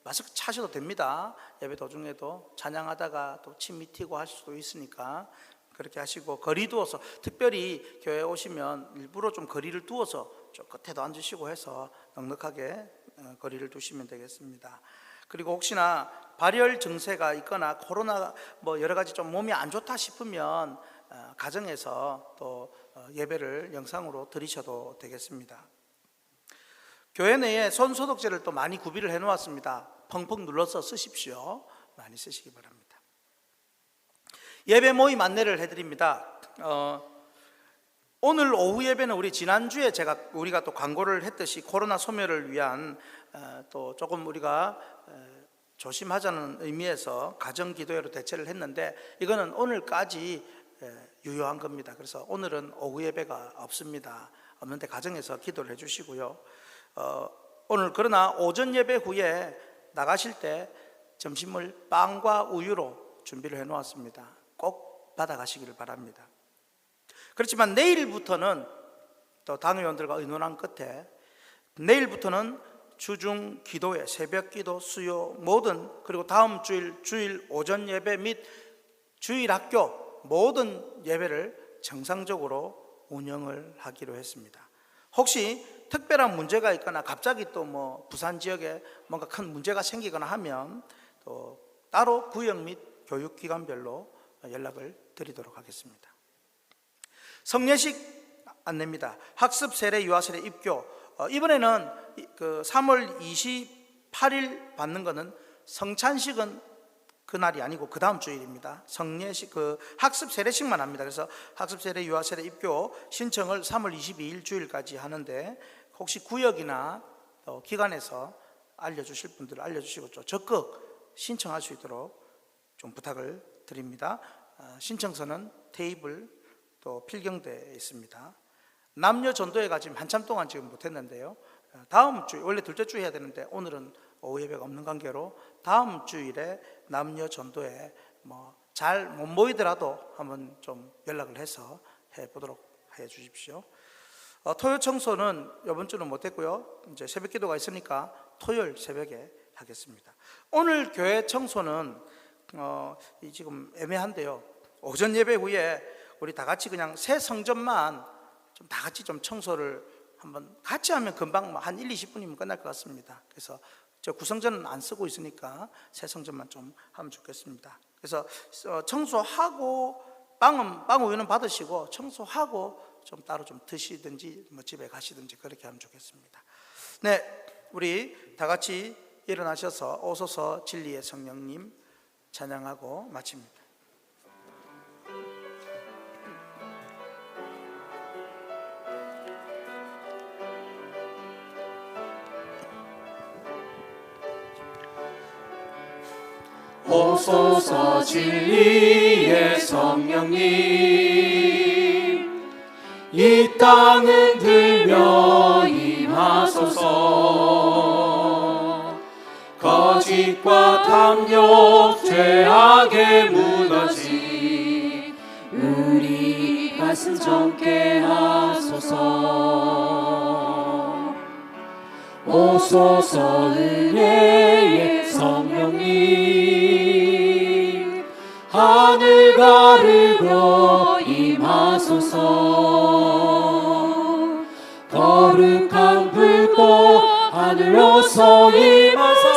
마스크 차셔도 됩니다. 예배 도중에도 찬양하다가 또 침 미티고 할 수도 있으니까 그렇게 하시고 거리 두어서 특별히 교회에 오시면 일부러 좀 거리를 두어서 좀 끝에도 앉으시고 해서 넉넉하게 거리를 두시면 되겠습니다. 그리고 혹시나 발열 증세가 있거나 코로나 여러 가지 좀 몸이 안 좋다 싶으면 가정에서 또 예배를 영상으로 드리셔도 되겠습니다. 교회 내에 손소독제를 또 많이 구비를 해 놓았습니다. 펑펑 눌러서 쓰십시오. 많이 쓰시기 바랍니다. 예배 모임 안내를 해드립니다. 오늘 오후 예배는 우리 지난주에 우리가 또 광고를 했듯이 코로나 소멸을 위한 또 조금 우리가 조심하자는 의미에서 가정 기도회로 대체를 했는데 이거는 오늘까지 유효한 겁니다. 그래서 오늘은 오후 예배가 없습니다. 없는데 가정에서 기도를 해주시고요. 오늘 그러나 오전 예배 후에 나가실 때 점심을 빵과 우유로 준비를 해 놓았습니다. 꼭 받아가시기를 바랍니다. 그렇지만 내일부터는 또 당회원들과 의논한 끝에 내일부터는 주중 기도회, 새벽 기도, 수요 모든 그리고 다음 주일 오전 예배 및 주일 학교 모든 예배를 정상적으로 운영을 하기로 했습니다. 혹시 특별한 문제가 있거나 갑자기 또 부산 지역에 뭔가 큰 문제가 생기거나 하면 또 따로 구역 및 교육기관별로 연락을 드리도록 하겠습니다. 성례식 안내입니다. 학습 세례 유아 세례 입교 이번에는 그 3월 28일 받는 거는 성찬식은 그날이 아니고 그 다음 주일입니다. 성례식 학습 세례식만 합니다. 그래서 학습 세례 유아 세례 입교 신청을 3월 22일 주일까지 하는데 혹시 구역이나 기관에서 알려주실 분들 알려주시고 좀 적극 신청할 수 있도록 좀 부탁을 드립니다. 신청서는 테이블 또 필경대에 있습니다. 남녀 전도회가 지금 한참 동안 지금 못했는데요. 다음 주, 원래 둘째 주 해야 되는데 오늘은 오후 예배가 없는 관계로 다음 주일에 남녀 전도회 잘 못 모이더라도 한번 좀 연락을 해서 해보도록 해 주십시오. 토요 청소는 이번 주는 못했고요. 이제 새벽 기도가 있으니까 토요일 새벽에 하겠습니다. 오늘 교회 청소는 지금 애매한데요. 오전 예배 후에 우리 다 같이 그냥 새 성전만 좀 다 같이 좀 청소를 한번 같이 하면 금방 한 1, 20분이면 끝날 것 같습니다. 그래서 저 구성전은 안 쓰고 있으니까 새 성전만 좀 하면 좋겠습니다. 그래서 청소하고 빵 우유는 받으시고 청소하고 좀 따로 좀 드시든지 집에 가시든지 그렇게 하면 좋겠습니다. 네, 우리 다 같이 일어나셔서 오소서 진리의 성령님 찬양하고 마칩니다. 오소서 진리의 성령님, 이 땅은 들며 임하소서. 거짓과 탐욕 죄악에 무너진 우리 가슴 정케 하소서. 오소서 은혜의 성령님, 하늘 가르고 임하소서. 거룩한 불꽃 하늘로서 임하사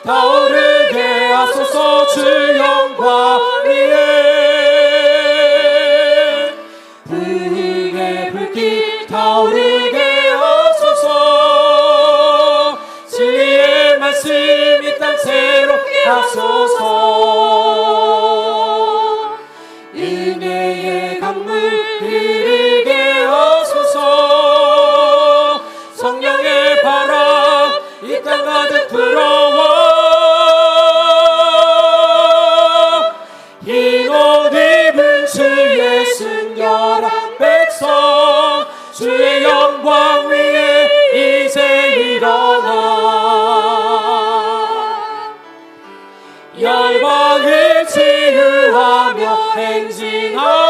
타오르게 하소서. 주 영광 위에 부흥의 불길 타오르게 하소서. 진리의 말씀 이 땅 새롭게 하소서. 은혜의 강물 흐르게 하소서. 성령의 바람 이 땅 가득 불어와. 흰 옷 입은 주의 순결한 백성, 주의 영광 위에 이제 일어나 열방을 치유하며 행진하라.